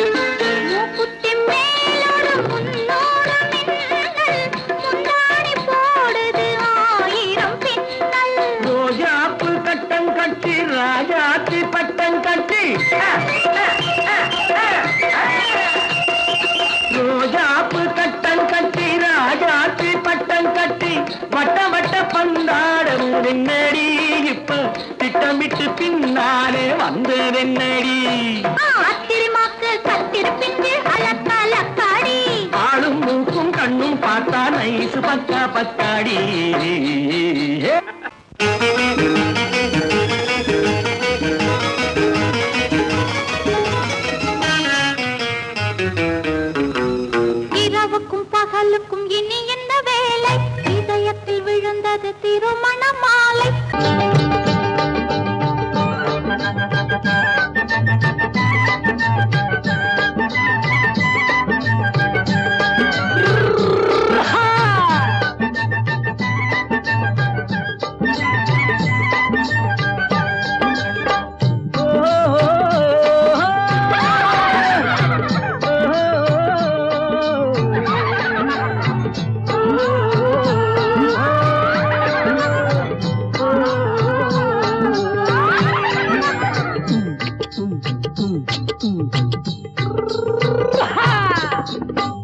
Speaker 2: மூக்குத்தி மேலோடு முன்னோடு மின்னல் முந்தாடி போடுது 1000 பின்னல்
Speaker 4: ரோஜாப்பு கட்டம் கட்டி ராஜாத்தி பட்டம் கட்டி ரோஜாப்பு கட்டம் கட்டி ராஜாத்தி பட்டம் கட்டி வட்ட வட்ட பந்தாடம் வெண்ணடி இப்ப திட்டமிட்டு பின்னாலே வந்ததென்னடி
Speaker 2: ஆத்திரமாக்கு கத்திருப்பின்று அலக்கலக்காடி
Speaker 4: ஆளும் மூக்கும் கண்ணும் பார்த்தா நைசு பக்கா பக்காடி
Speaker 2: இரவுக்கும் பகலுக்கும் இனி என்ன வேலை இதயத்தில் விழுந்தது திருமண மாலை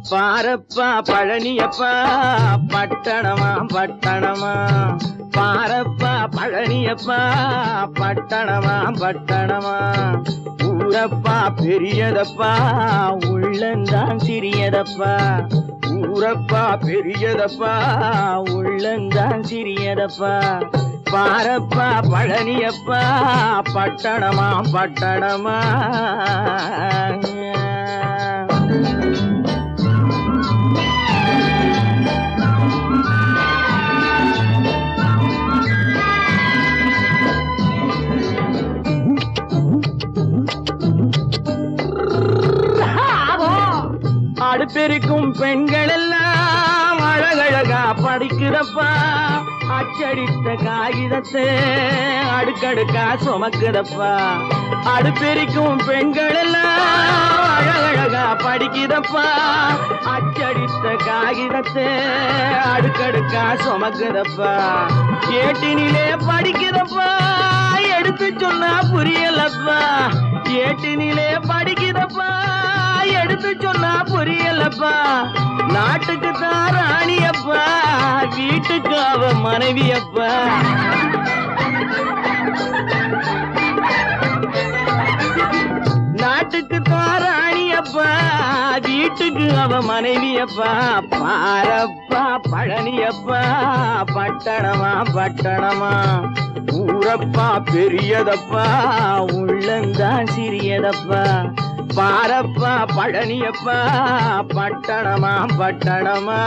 Speaker 3: பாரப்பா பழனியப்பா பட்டணமா பட்டணமா பாரப்பா பழனியப்பா பட்டணமா பட்டணமா ஊரப்பா பெரியதப்பா உள்ளந்தான் சிறியதப்பா ஊரப்பா பெரியதப்பா உள்ளந்தான் சிறியதப்பா பாரப்பா பழனியப்பா பட்டணமா பட்டணமா அடுப்பெருக்கும் பெண்கள் எல்லாம் அழகழகா படிக்கிறப்பா அச்சடித்த காகிதத்தை அடுக்கடுக்கா சுமக்குதப்பா அடுப்பெருக்கும் பெண்கள் எல்லாம் அழகழகா படிக்கிறப்பா அச்சடித்த காகிதத்தை அடுக்கடுக்கா சுமக்குதப்பா ஏட்டினிலே படிக்கிறப்பா எடுத்து சொன்னா புரியலப்பா ஏட்டினிலே படிக்கிறப்பா எடுத்து சொன்னா புரியலப்பா நாட்டுக்கு தான் ராணியப்பா வீட்டுக்கு அவ மனைவியப்பா நாட்டுக்கு தான் ராணியப்பா வீட்டுக்கு அவ மனைவியப்பா பாரப்பா பழனியப்பா பட்டணமா பட்டணமா ஊரப்பா பெரியதப்பா உள்ளந்தான் சிறியதப்பா பாரப்பா பழனியப்பா பட்டணமா பட்டணமா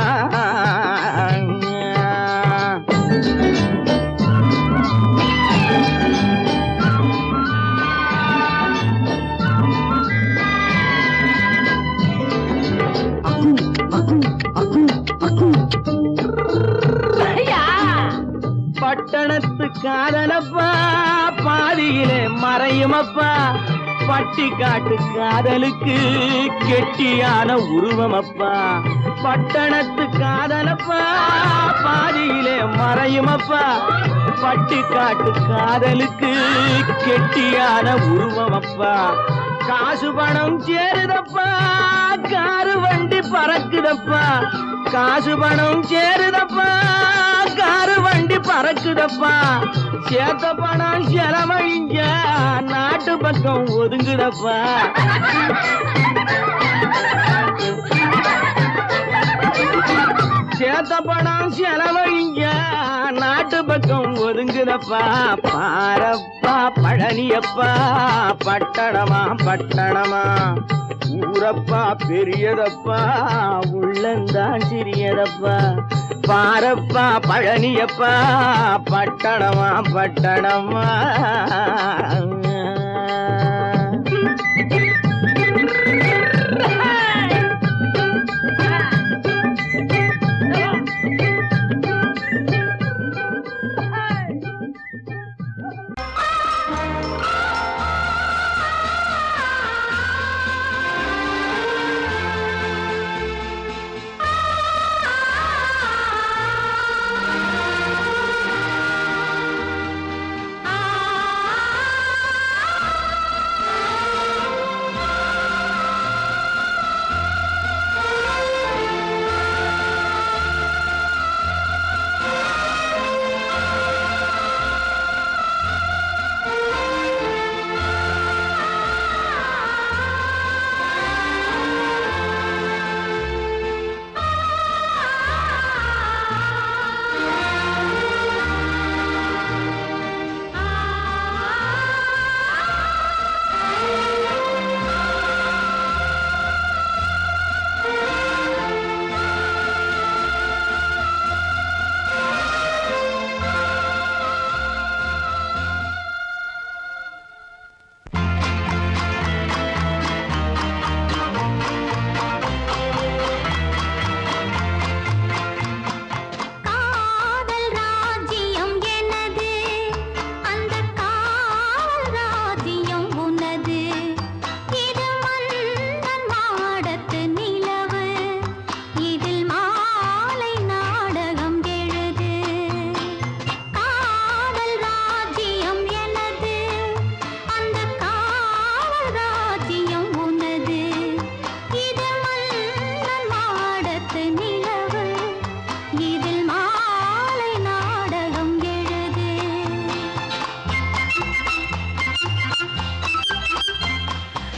Speaker 3: பட்டணத்து காதலப்பா பாதியிலே மறையுமப்பா பட்டி காட்டு காதலுக்கு கெட்டியான உருவமப்பா பட்டணத்து காதலப்பா பாதியிலே மறையுமப்பா பட்டி காட்டு காதலுக்கு கெட்டியான உருவமப்பா காசு பணம் சேருதப்பா காரு வண்டி பறக்குதப்பா காசு பணம் சேருதப்பா காரு வண்டி பறக்குதப்பா சேத்த பணம் செலவழிங்க நாட்டு பக்கம் ஒதுங்குதப்பா சேத்த பணம் செலவழிங்க நாட்டு பக்கம் ஒதுங்குதப்பா பாரப்பா பழனியப்பா பட்டணமா பட்டணமா ஊரப்பா பெரியதப்பா உள்ளந்தான் சிறியதப்பா பாரப்பா பழனியப்பா பட்டணமா பட்டணமா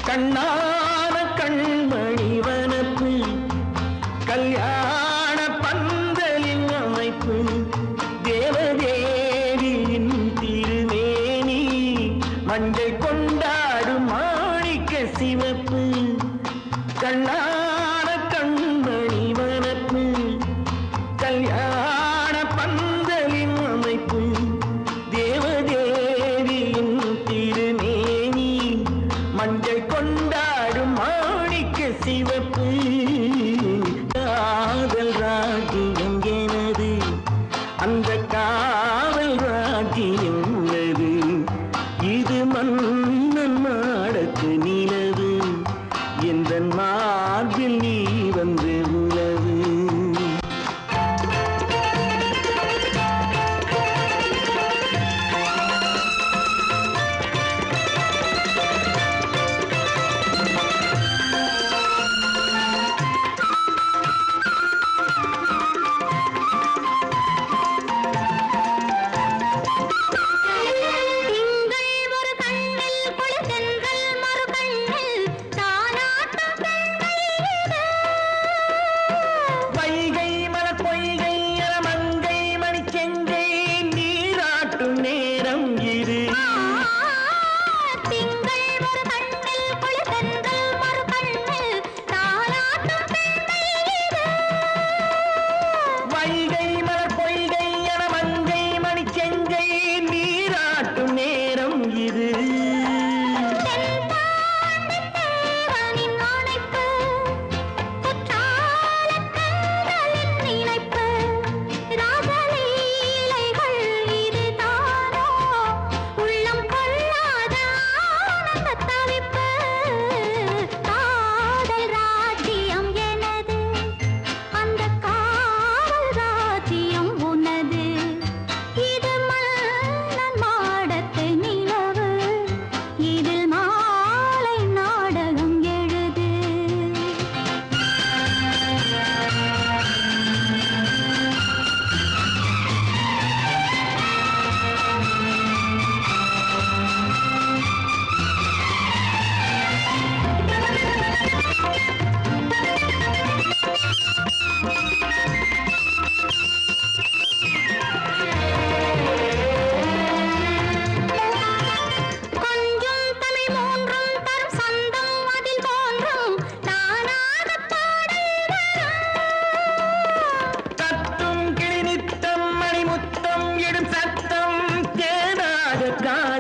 Speaker 4: கண்ணான கண்மணி வனப்பு கல்யாண பந்தலின் அமைப்பு தேவதேவியின் திருமேனி மஞ்சள் கொண்டாடும் மாணிக்க சிவப்பு கண்ணான கண்மணி வனப்பு கல்யாண பந்தலின் அமைப்பு தேவதேவியின் திருமேனி மஞ்சள் கொண்டாடும் மாணிக்க சிவப்பு காதல் ராஜ்யம் எனது அந்த காவல் ராஜ்யம் உள்ளது இது மன்னன் மாடத்து நிலவு எந்த மாத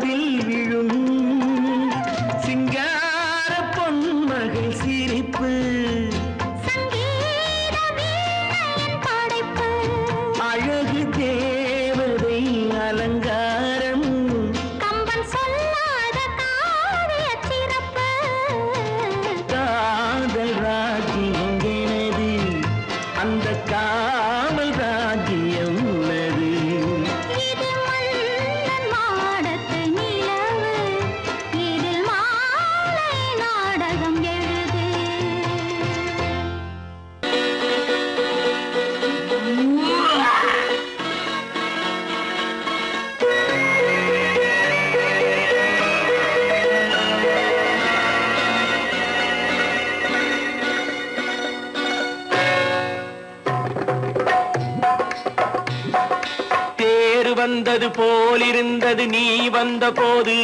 Speaker 4: காதில் விழும் சிங்கார பொன்மகள் சிரிப்பு அழகு தேவதை அலங்காரம்
Speaker 2: கம்பன் சொல்லாத காவிய சிறப்பு
Speaker 4: காதல் ராஜ்யம் எனது அந்த காமல் ராஜ்யம் உள்ளது
Speaker 2: இது மன்னன் மாடத்து நிலவு இதில் மாலை நாடகம் எழுது
Speaker 3: தேர் வந்தது போலிருந்தது நீ வந்த போது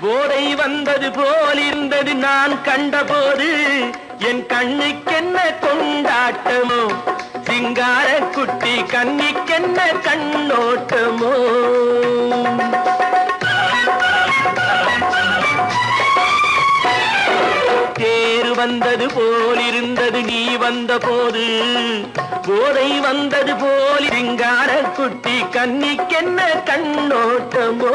Speaker 3: போதை வந்தது போலிருந்தது நான் கண்டபோது என் கண்ணுக்கென்ன கொண்டாட்டமோ சிங்கார குட்டி கண்ணிக்கென்ன கண்ணோட்டமோ தேர் வந்தது போலிருந்தது நீ வந்த போது போதை வந்தது போல் சிங்கார குட்டி கண்ணிக்கென்ன கண்ணோட்டமோ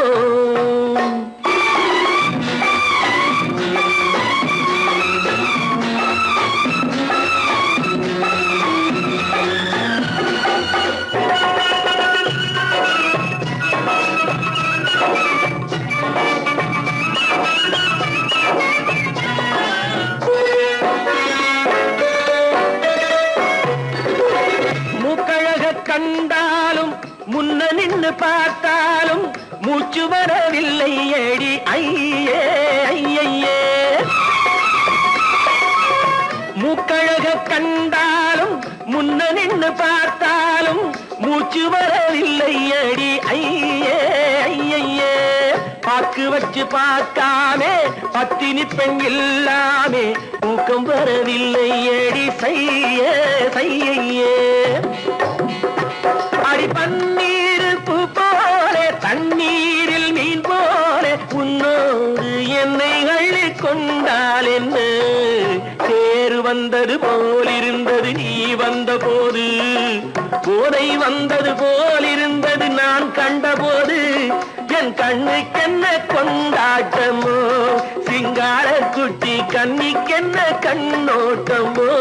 Speaker 3: கண்டாலும் முன்ன நின்னு பார்த்தாலும் மூச்சு வரவில்லை ஏடி ஐயே ஐயே மூக்கழக கண்டாலும் முன்ன நின்னு பார்த்தாலும் மூச்சு வரவில்லை ஏடி ஐயே ஐயே பாக்கு வச்சு பார்க்காமே பத்தினி பெண் இல்லாமே தூக்கம் வரவில்லை ஏடி செய்ய செய்யே அடி பன்னீர் பூ போல தண்ணீரில் மீன் போல உன்னோடு என்னை அள்ளி கொண்டால் என்ன தேர் வந்தது போலிருந்தது நீ வந்த போது போதை வந்தது போலிருந்தது நான் கண்டபோது என் கண்ணுக்கென்ன கொண்டாட்டமோ சிங்கார குட்டி கண்ணிக்கென்ன கண்ணோட்டமோ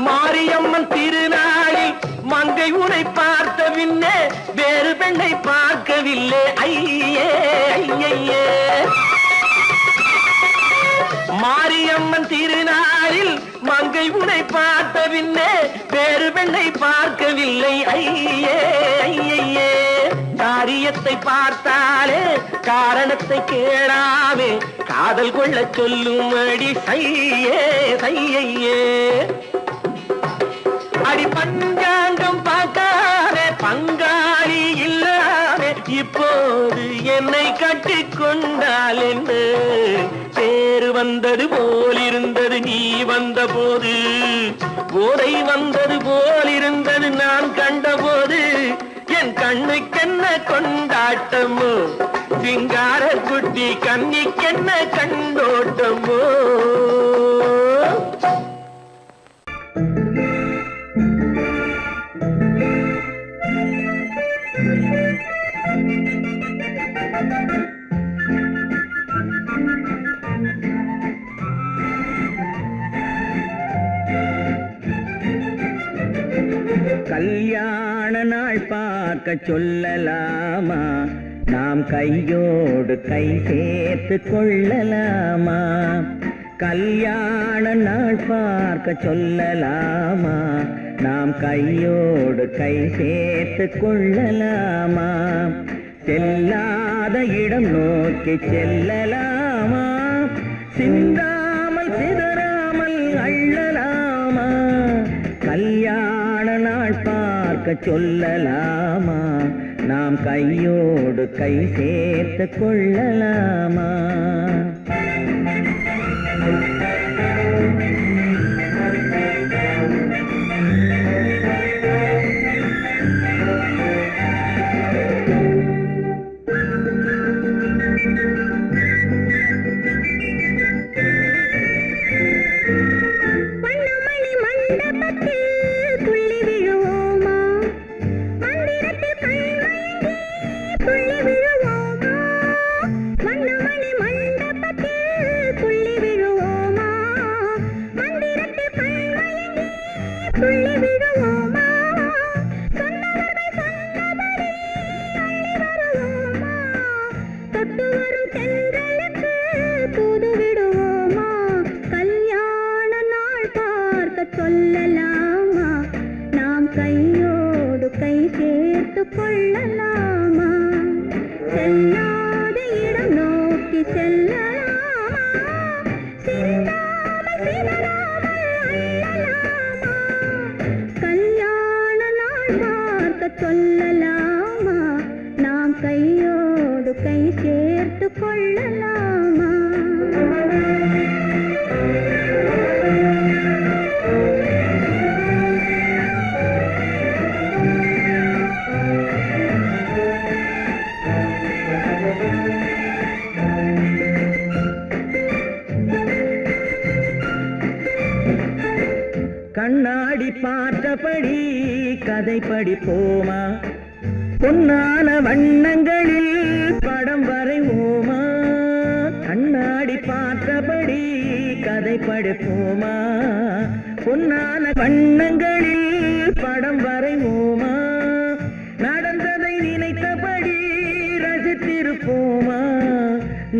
Speaker 3: மாரியம்மன் திருநாளில் மங்கை உனை பார்த்த பின்னே வேறு பெண்ணை பார்க்கவில்லை ஐயே ஐயே மாரியம்மன் திருநாளில் மங்கை உனை பார்த்த பின்னே வேறு பெண்ணை பார்க்கவில்லை ஐயே ஐயே காரியத்தை பார்த்தாலே காரணத்தை கேளாமே காதல் கொள்ள சொல்லும்படி செய்யே செய்யே அடி பஞ்சாங்கம் பார்க்காதே பங்காளி இல்லாமே இப்போது என்னை கட்டி கொண்டால் என்ன தேர் வந்தது போலிருந்தது நீ வந்த போது போதை வந்தது போலிருந்தது நான் கண்டபோது என் கண்ணுக்கென்ன கொண்டாட்டமோ சிங்கார குட்டி கண்ணிக்கென்ன கண்டோட்டமோ கல்யாண நாள் பார்க்க சொல்லலாமா நாம் கையோடு கை சேர்த்து கொள்ளலாமா கல்யாண நாள் பார்க்க சொல்லலாமா நாம் கையோடு கை சேர்த்து கொள்ளலாமா செல்லாத இடம் நோக்கி செல்லலாமா சிந்தாமல் சிதறாமல் அள்ளலாமா கல்யாண நாள் பார்க்க பார்க்க சொல்லலாமா, நாம் கையோடு கை சேர்த்து கொள்ளலாமா?
Speaker 2: சொல்லலாமா, நாம் கையோடு கை சேர்த்து கொள்ளலாமா? செல்லாத இடம் நோக்கி செல்லலாமா, சிந்தாமல் சிதறாமல் அள்ளலாமா? கல்யாண நாள் பார்க்க சொல்லலாமா, நாம் கையோடு கை சேர்த்து கொள்ளலாமா?
Speaker 3: கண்ணாடி பார்த்தபடி கதை படிப்போமா, பொன்னான வண்ணங்களில் படம் வரைவோமா? கண்ணாடி பார்த்தபடி கதை படிப்போமா, பொன்னான வண்ணங்களில் படம் வரைவோமா? நடந்ததை நினைத்தபடி ரசித்திருப்போமா,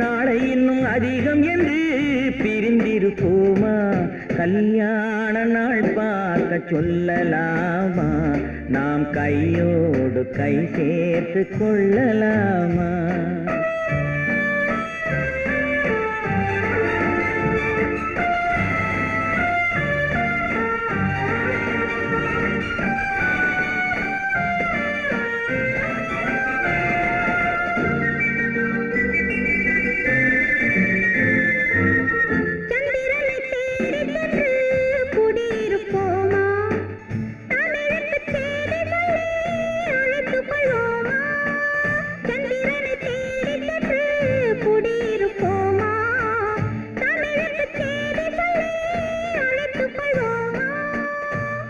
Speaker 3: நாளை இன்னும் அதிகம் என்று பிரிந்திருப்போமா? கல்யாண நாள் பார்க்க சொல்லலாமா, நாம் கையோடு கை சேர்த்து கொள்ளலாமா?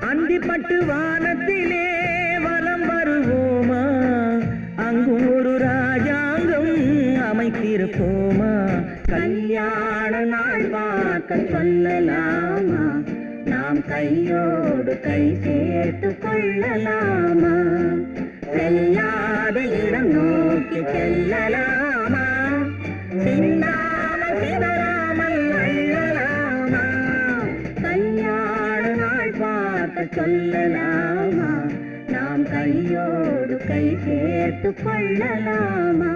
Speaker 3: அந்திப்பட்டு வானத்திலே வலம் வருவோமா, அங்கு ஒரு ராஜாங்கம் அமைத்திருப்போமா? கல்யாண நாள் பார்க்க சொல்லலாமா, நாம் கையோடு கை சேர்த்து கொள்ளலாமா? செல்லாத இடம் நோக்கி செல்லலாமா, சிந்தாமல் சிதறாமல் அள்ளலாமா? கல்யாண நாள் பார்க்க சொல்லலாமா, நாம் கையோடு கை சேர்த்து கொள்ளலாமா?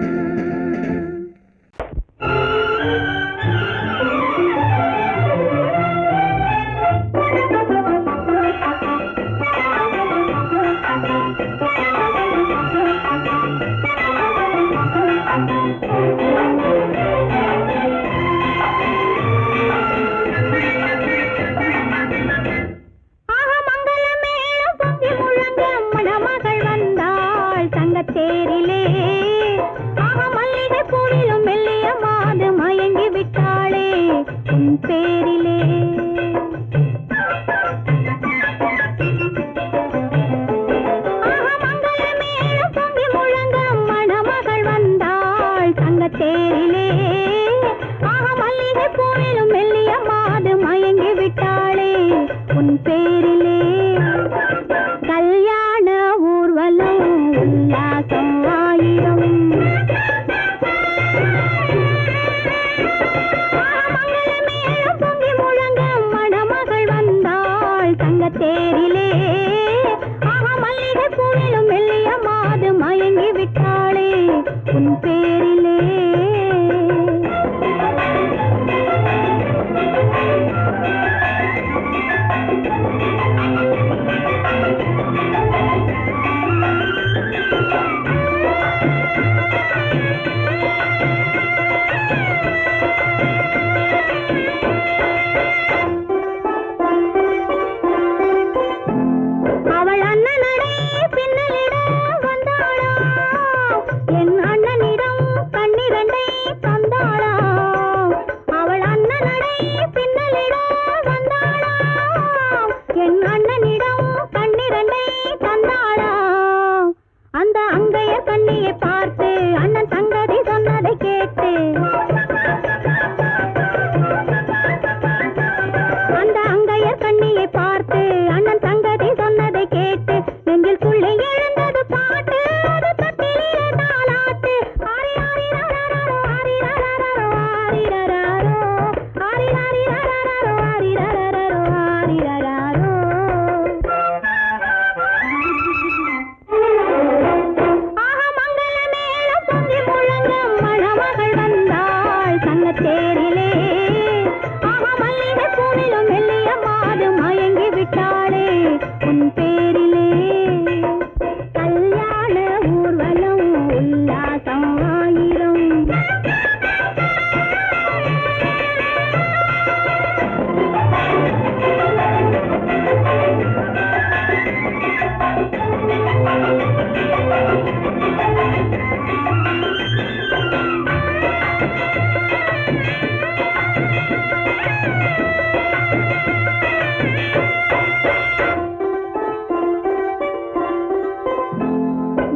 Speaker 3: அந்த அங்கைய கண்ணியை பார்த்து அண்ணன் சங்கதி சொன்னதை கேட்டு அந்த அங்கைய கண்ணியை பார்த்து அண்ணன் சங்கதி சொன்னதை கேட்டு நெஞ்சில் துள்ளி எழுந்தது பாட்டு அது தட்டிலே தாலாட்டு ஆரி ஆரி ரரரரோ ஆரி ரரரரோ ஆரி ரரரோ ஆரி ஆரி ரரரரோ ஆரி ரரரரோ ஆரி ரரரோ ஆஹா மங்கள மேளம் பொங்கி முழங்கும் மணமகள் வந்தாள் சங்கத்தேரிலே ஆஹா மல்லிகை பூவிலும் மெல்லிய மாது மயங்கி விட்டாளே உன் பேரிலே கல்யாண ஊர்வலம் உல்லாசம் ஆயிரம்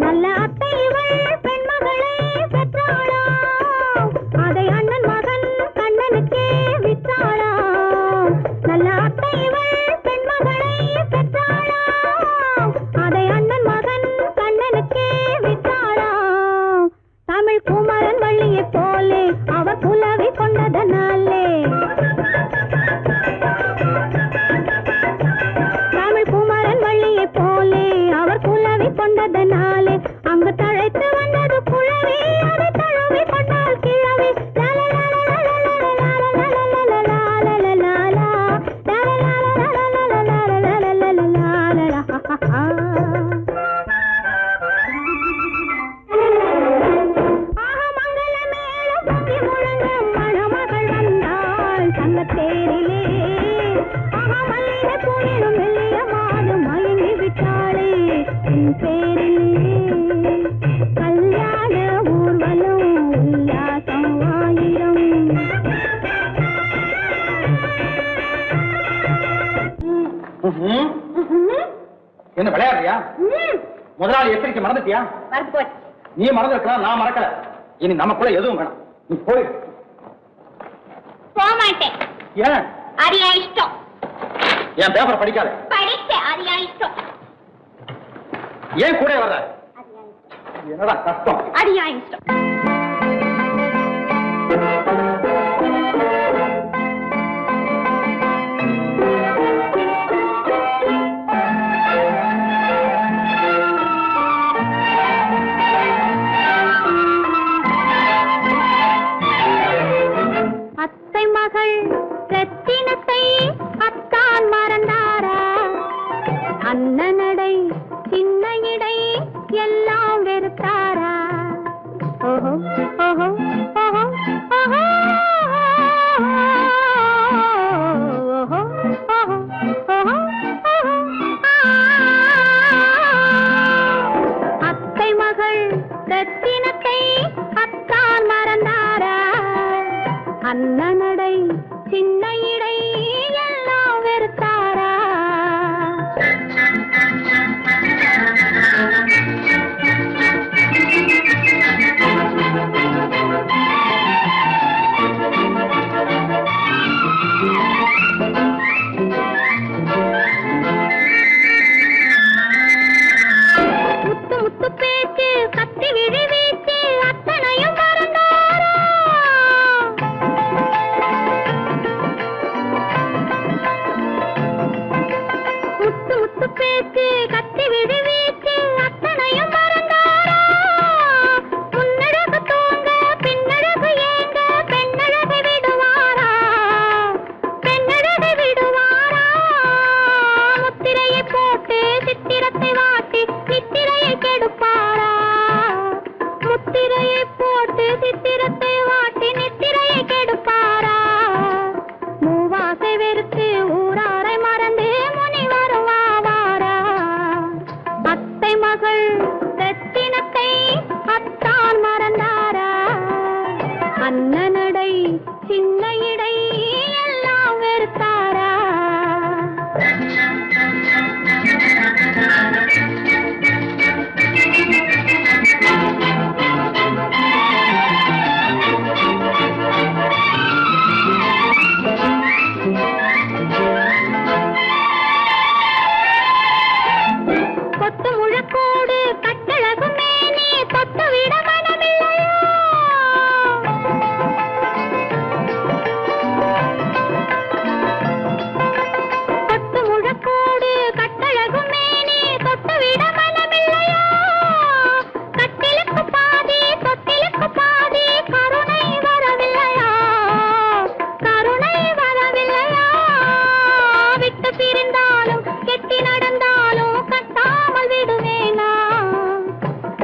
Speaker 3: நல்ல அத்தை இவள் பெண்மகளை பெற்றாளாம் அதை அண்ணன் மகன் கண்ணனுக்கே விற்றாளாம் நல்ல அத்தை இவள் பெண்மகளை பெற்றாளாம் அதை அண்ணன் மகன் கண்ணனுக்கே விற்றாளாம் தமிழ் குமரன் வள்ளியைப் போலே அவர் புலவி கொண்டதனாலே தமிழ் குமரன் வள்ளியைப் போலே அவர் குலவி கொண்டதனாலே அங்கு தழைத்து வந்தது குழவி அதை தழுவி கொண்டால் கிழவி மணமகள் வந்தாள் சங்கத்தேரிலே ஆஹா மல்லிகை பூவிலும் மெல்லிய மாது மயங்கி விட்டாளே உன் பேரிலே கல்யாண ஊர்வலம் உல்லாசம் ஆயிரம்
Speaker 5: என்ன விளையாடுறியா? முதலாளி எச்சரிக்கை மறந்துட்டியா?
Speaker 3: மறந்து போச்சு
Speaker 5: நீ மறந்துருக்கலாம், நான் மறக்கல. இனி நமக்குள்ள எதுவும் வேணாம், நீ போய்.
Speaker 2: போக மாட்டேன்.
Speaker 5: ஏன்?
Speaker 2: அரியா இஷ்டம்.
Speaker 5: என் பேப்பர் படிக்காத.
Speaker 2: படிச்சேன், அரியா இஷ்டம்.
Speaker 5: ஏன் கூட வர்ற? என்னடா கஷ்டம்?
Speaker 2: அரியா இஷ்டம்.
Speaker 3: அத்தை மகள் ரத்தினத்தை அத்தான் மறந்தாரா அண்ணனடை சின்ன இடை எல்லாம் வெறுத்தாரா ஓஹோ ஓஹோ ஓஹோ ஓஹோ ஓஹோ ஓஹோ ஓஹோ அத்தை மகள் ரத்தினத்தை அத்தான் மறந்தாரா அண்ணனடை சின்ன இடை எல்லாம் வெறுத்தாரா முத்து முத்து பேச்சு கத்தி விழி வீச்சு அத்தனையும் மறந்தாரா முத்து முத்து பேச்சு கத்தி விழி வீச்சு அத்தனையும் மறந்தாரா முன்னழகு தூங்க பின்னழகு ஏங்க பெண்ணழகை விடுவாரா பெண்ணழகை விடுவாரா முத்திரையை போட்டு சித்திரத்தை வாட்டி நித்திரையை கெடுப்பாரா முத்திரையை போட்டு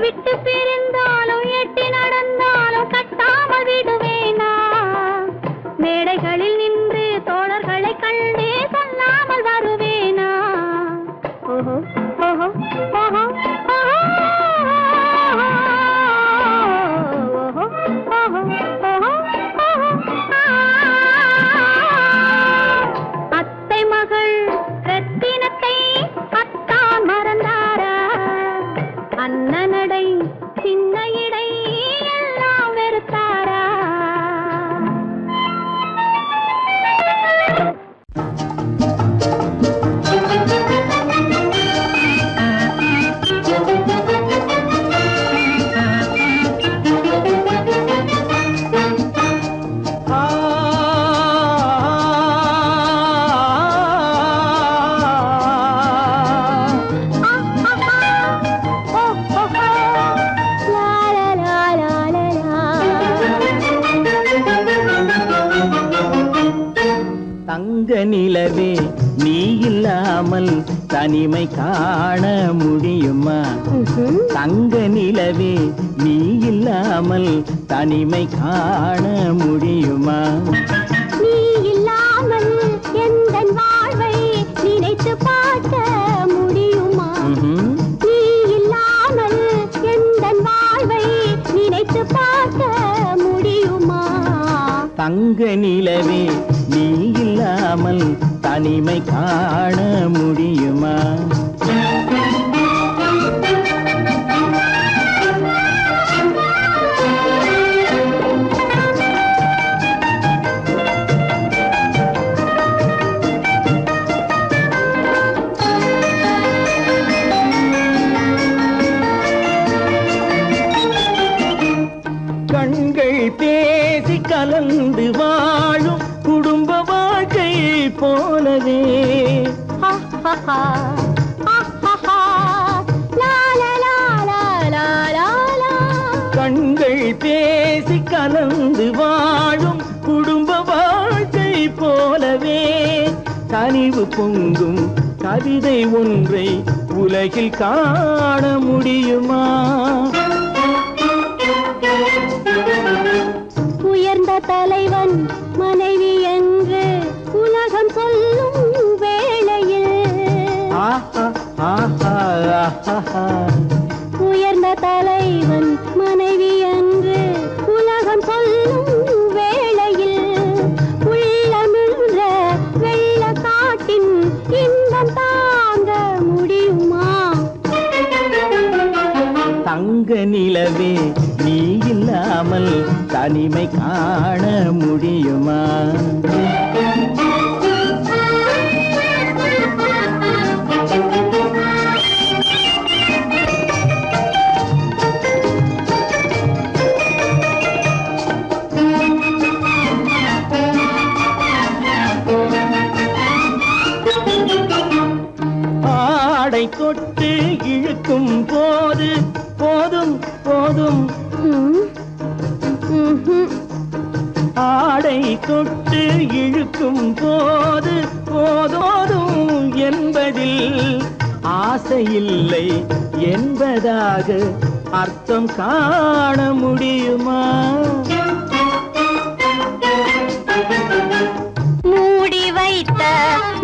Speaker 3: விட்டு பிரிந்தாலும் எட்டி நடந்தாலும் கட்டாமல் விடுவேனா மேடைகளில் நின்று தோழர்களை கண்டே சொல்லாமல் வருவேனா ஓஹோ ஓஹோ ஓஹோ அத்தை மகள் ரத்தினத்தை அத்தான் மறந்தாரா அண்ணனடை சின்ன இடை எல்லாம் வெறுத்தாரா
Speaker 4: தங்க நிலவே நீ இல்லாமல் தனிமை காண முடியுமா தங்க நிலவே நீ இல்லாமல் தனிமை காண முடியுமா
Speaker 3: நீ இல்லாமல் எந்தன் வாழ்வை நினைத்து பார்க்க முடியுமா நீ இல்லாமல் எந்தன் வாழ்வை நினைத்து பார்க்க முடியுமா
Speaker 4: தங்க நிலவே நீ இல்லாமல் தனிமை காண முடியுமா கண்கள் பேசி கலந்து வாழும் குடும்ப வாழ்க்கை போலவே கண்கள் பேசி கலந்து வாழும் குடும்ப வாழ்க்கை போலவே கனிவு பொங்கும் கவிதை ஒன்றை உலகில் காண முடியுமா
Speaker 3: உயர்ந்த தலைவன் மனைவி என்று உலகம் சொல்லும் வேளையில் உயர்ந்த தலைவன் மனைவி என்று உலகம் சொல்லும் வேளையில் உள்ளமிழ்ற வெள்ள காட்டின் இன்பம் தாங்க முடியுமா
Speaker 4: தங்க நிலவே நீ இல்லாமல் தனிமை காண முடியுமா ஆடை தொட்டு இழுக்கும் போது போதும் போதும் ஆடை தொட்டு இழுக்கும் போது போதோதும் என்பதில் ஆசையில்லை என்பதாக அர்த்தம் காண முடியுமா
Speaker 3: மூடி வைத்த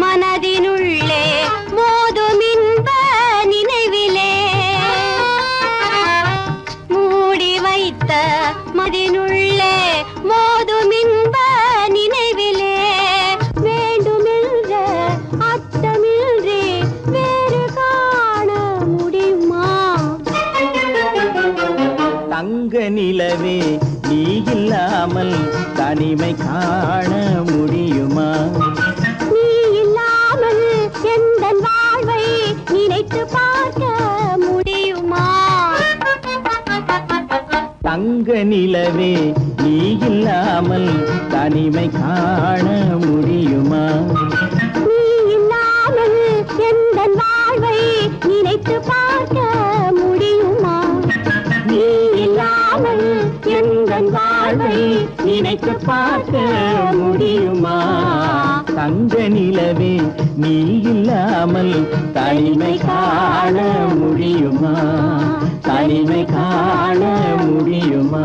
Speaker 3: மனதினுள்ளே மோதும் இன்ப நினைவிலே மூடி வைத்த மனதினுள்ளே மோதும் இன்ப நினைவிலே வேண்டுமென்ற அர்த்தமின்றி வேறு காண முடியுமா
Speaker 4: தங்க நிலவே நீ இல்லாமல் தனிமை காண முடியுமா
Speaker 3: நீ இல்லாமல் எந்தன் வாழ்வை நினைத்து பார்க்க முடியுமா
Speaker 4: தங்க நிலவே நீ இல்லாமல் தனிமை காண முடியுமா
Speaker 3: நீ இல்லாமல் எந்தன் வாழ்வை நினைத்து பார்க்க முடியுமா நீ இல்லாமல் எந்தன் வாழ்வை
Speaker 6: நிலவை நினைத்து பார்க்க முடியுமா? தங்க நிலவே நீ இல்லாமல் தனிமை காண முடியுமா? தனிமை காண முடியுமா?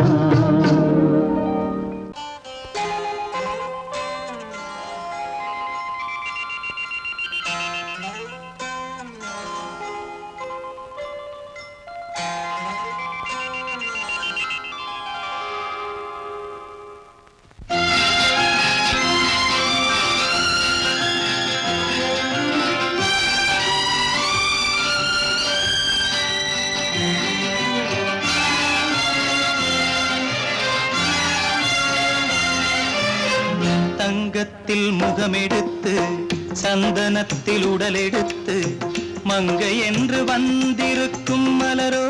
Speaker 7: தங்கத்தில் முகமெடுத்து சந்தனத்தில் உடலெடுத்து மங்கை என்று வந்திருக்கும் மலரோ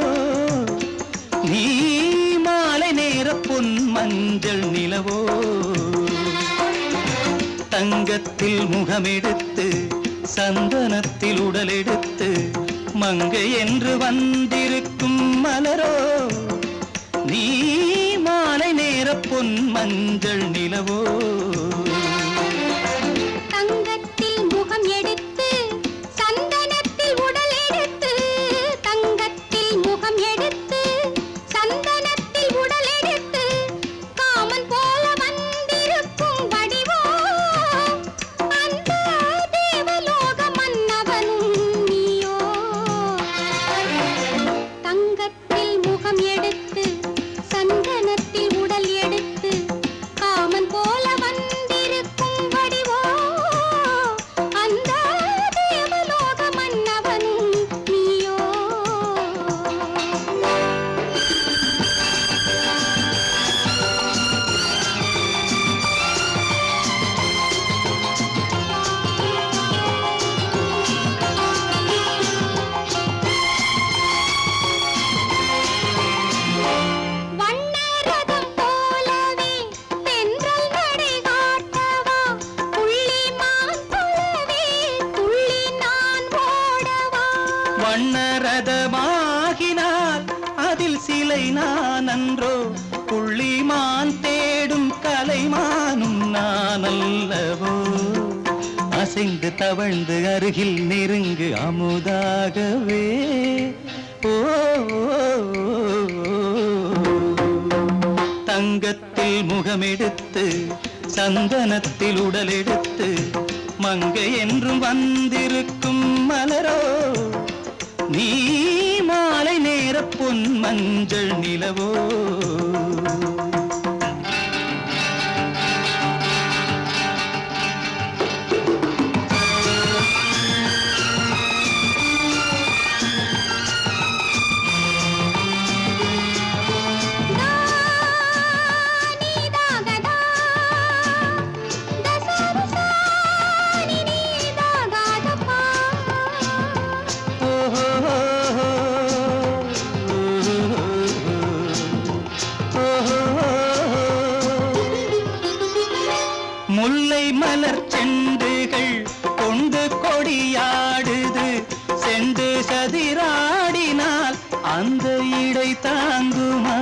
Speaker 7: நீ மாலை நேர பொன் மஞ்சள் நிலவோ. தங்கத்தில் முகமெடுத்து சந்தனத்தில் உடலெடுத்து மங்கை என்று வந்திருக்கும் மலரோ நீ மாலை நேர பொன் மஞ்சள் நிலவோ.
Speaker 2: தங்கத்தில் முகம் எடுத்து சந்தனத்தில் உடல் எடுத்து தங்கத்தில் முகம் எடுத்து சந்தனத்தில் உடல் எடுத்து காமன் போல வந்திருக்கும் வடிவோ அந்த தேவலோக மன்னவனும் நீயோ. தங்கத்தில் முகம் எடுத்து சந்தனத்தில் உடல் எடுத்து காமன் போல வந்திருக்கும் வடிவோ அந்த தேவலோக மன்னவனும் நீயோ. வண்ணரதம் போலவே தென்றல் நடை காட்டவா புள்ளிமான் போலவே துள்ளி நான் ஓடவா.
Speaker 7: வண்ணரதமாகினால் அதில் சிலை நான் அன்றோ புள்ளிமான் தேடும் கலைமானும் நான் அல்லவோ. அசைந்து தவழ்ந்து அருகில் நெருங்கு அமுதாகவே ஓ. தங்கத்தில் முகமெடுத்து சந்தனத்தில் உடலெடுத்து மங்கை என்றும் வந்திருக்கும் மலரோ நீ மாலை நேர பொன் மஞ்சள் நிலவோ. முல்லை மலர் செண்டுகள் கொண்டு கொடியாடுது செண்டு சதிராடினால் அந்த இடை தாங்குமா.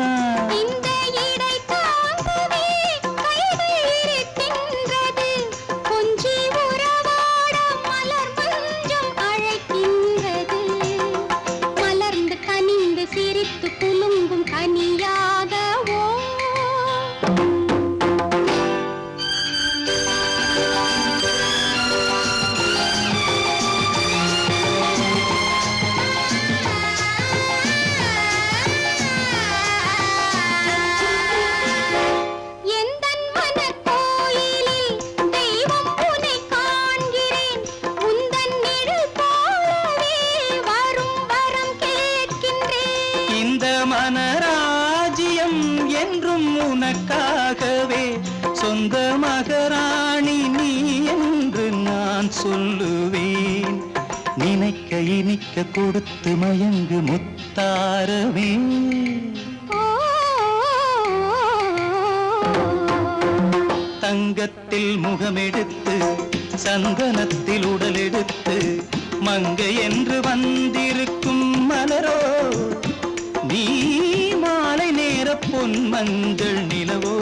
Speaker 2: இந்த இடை தாங்கவே கைகள் இருக்கின்றது கொஞ்சி உறவாட மலர் மஞ்சம் அழைக்கின்றது. மலர்ந்து கனிந்து சிரித்து குலுங்கும் கனியாகவோ. எந்தன் மனக்கோயிலில் தெய்வம் உன்னை காண்கிறேன் உந்தன் நிழல் போலவே வரும் வரம் கேட்கின்றேன்.
Speaker 7: இந்த மனராஜ்யம் என்றும் உனக்காகவே சொந்த மகராணி நீ என்று நான் சொல்லுவேன். நினைக்க இனிக்க கொடுத்து மயங்கு முத்தாரவே. தங்கத்தில் முகமெடுத்து சந்தனத்தில் உடலெடுத்து மங்கை என்று வந்திருக்கும் மலரோ நீ மாலை நேர பொன் மஞ்சள் நிலவோ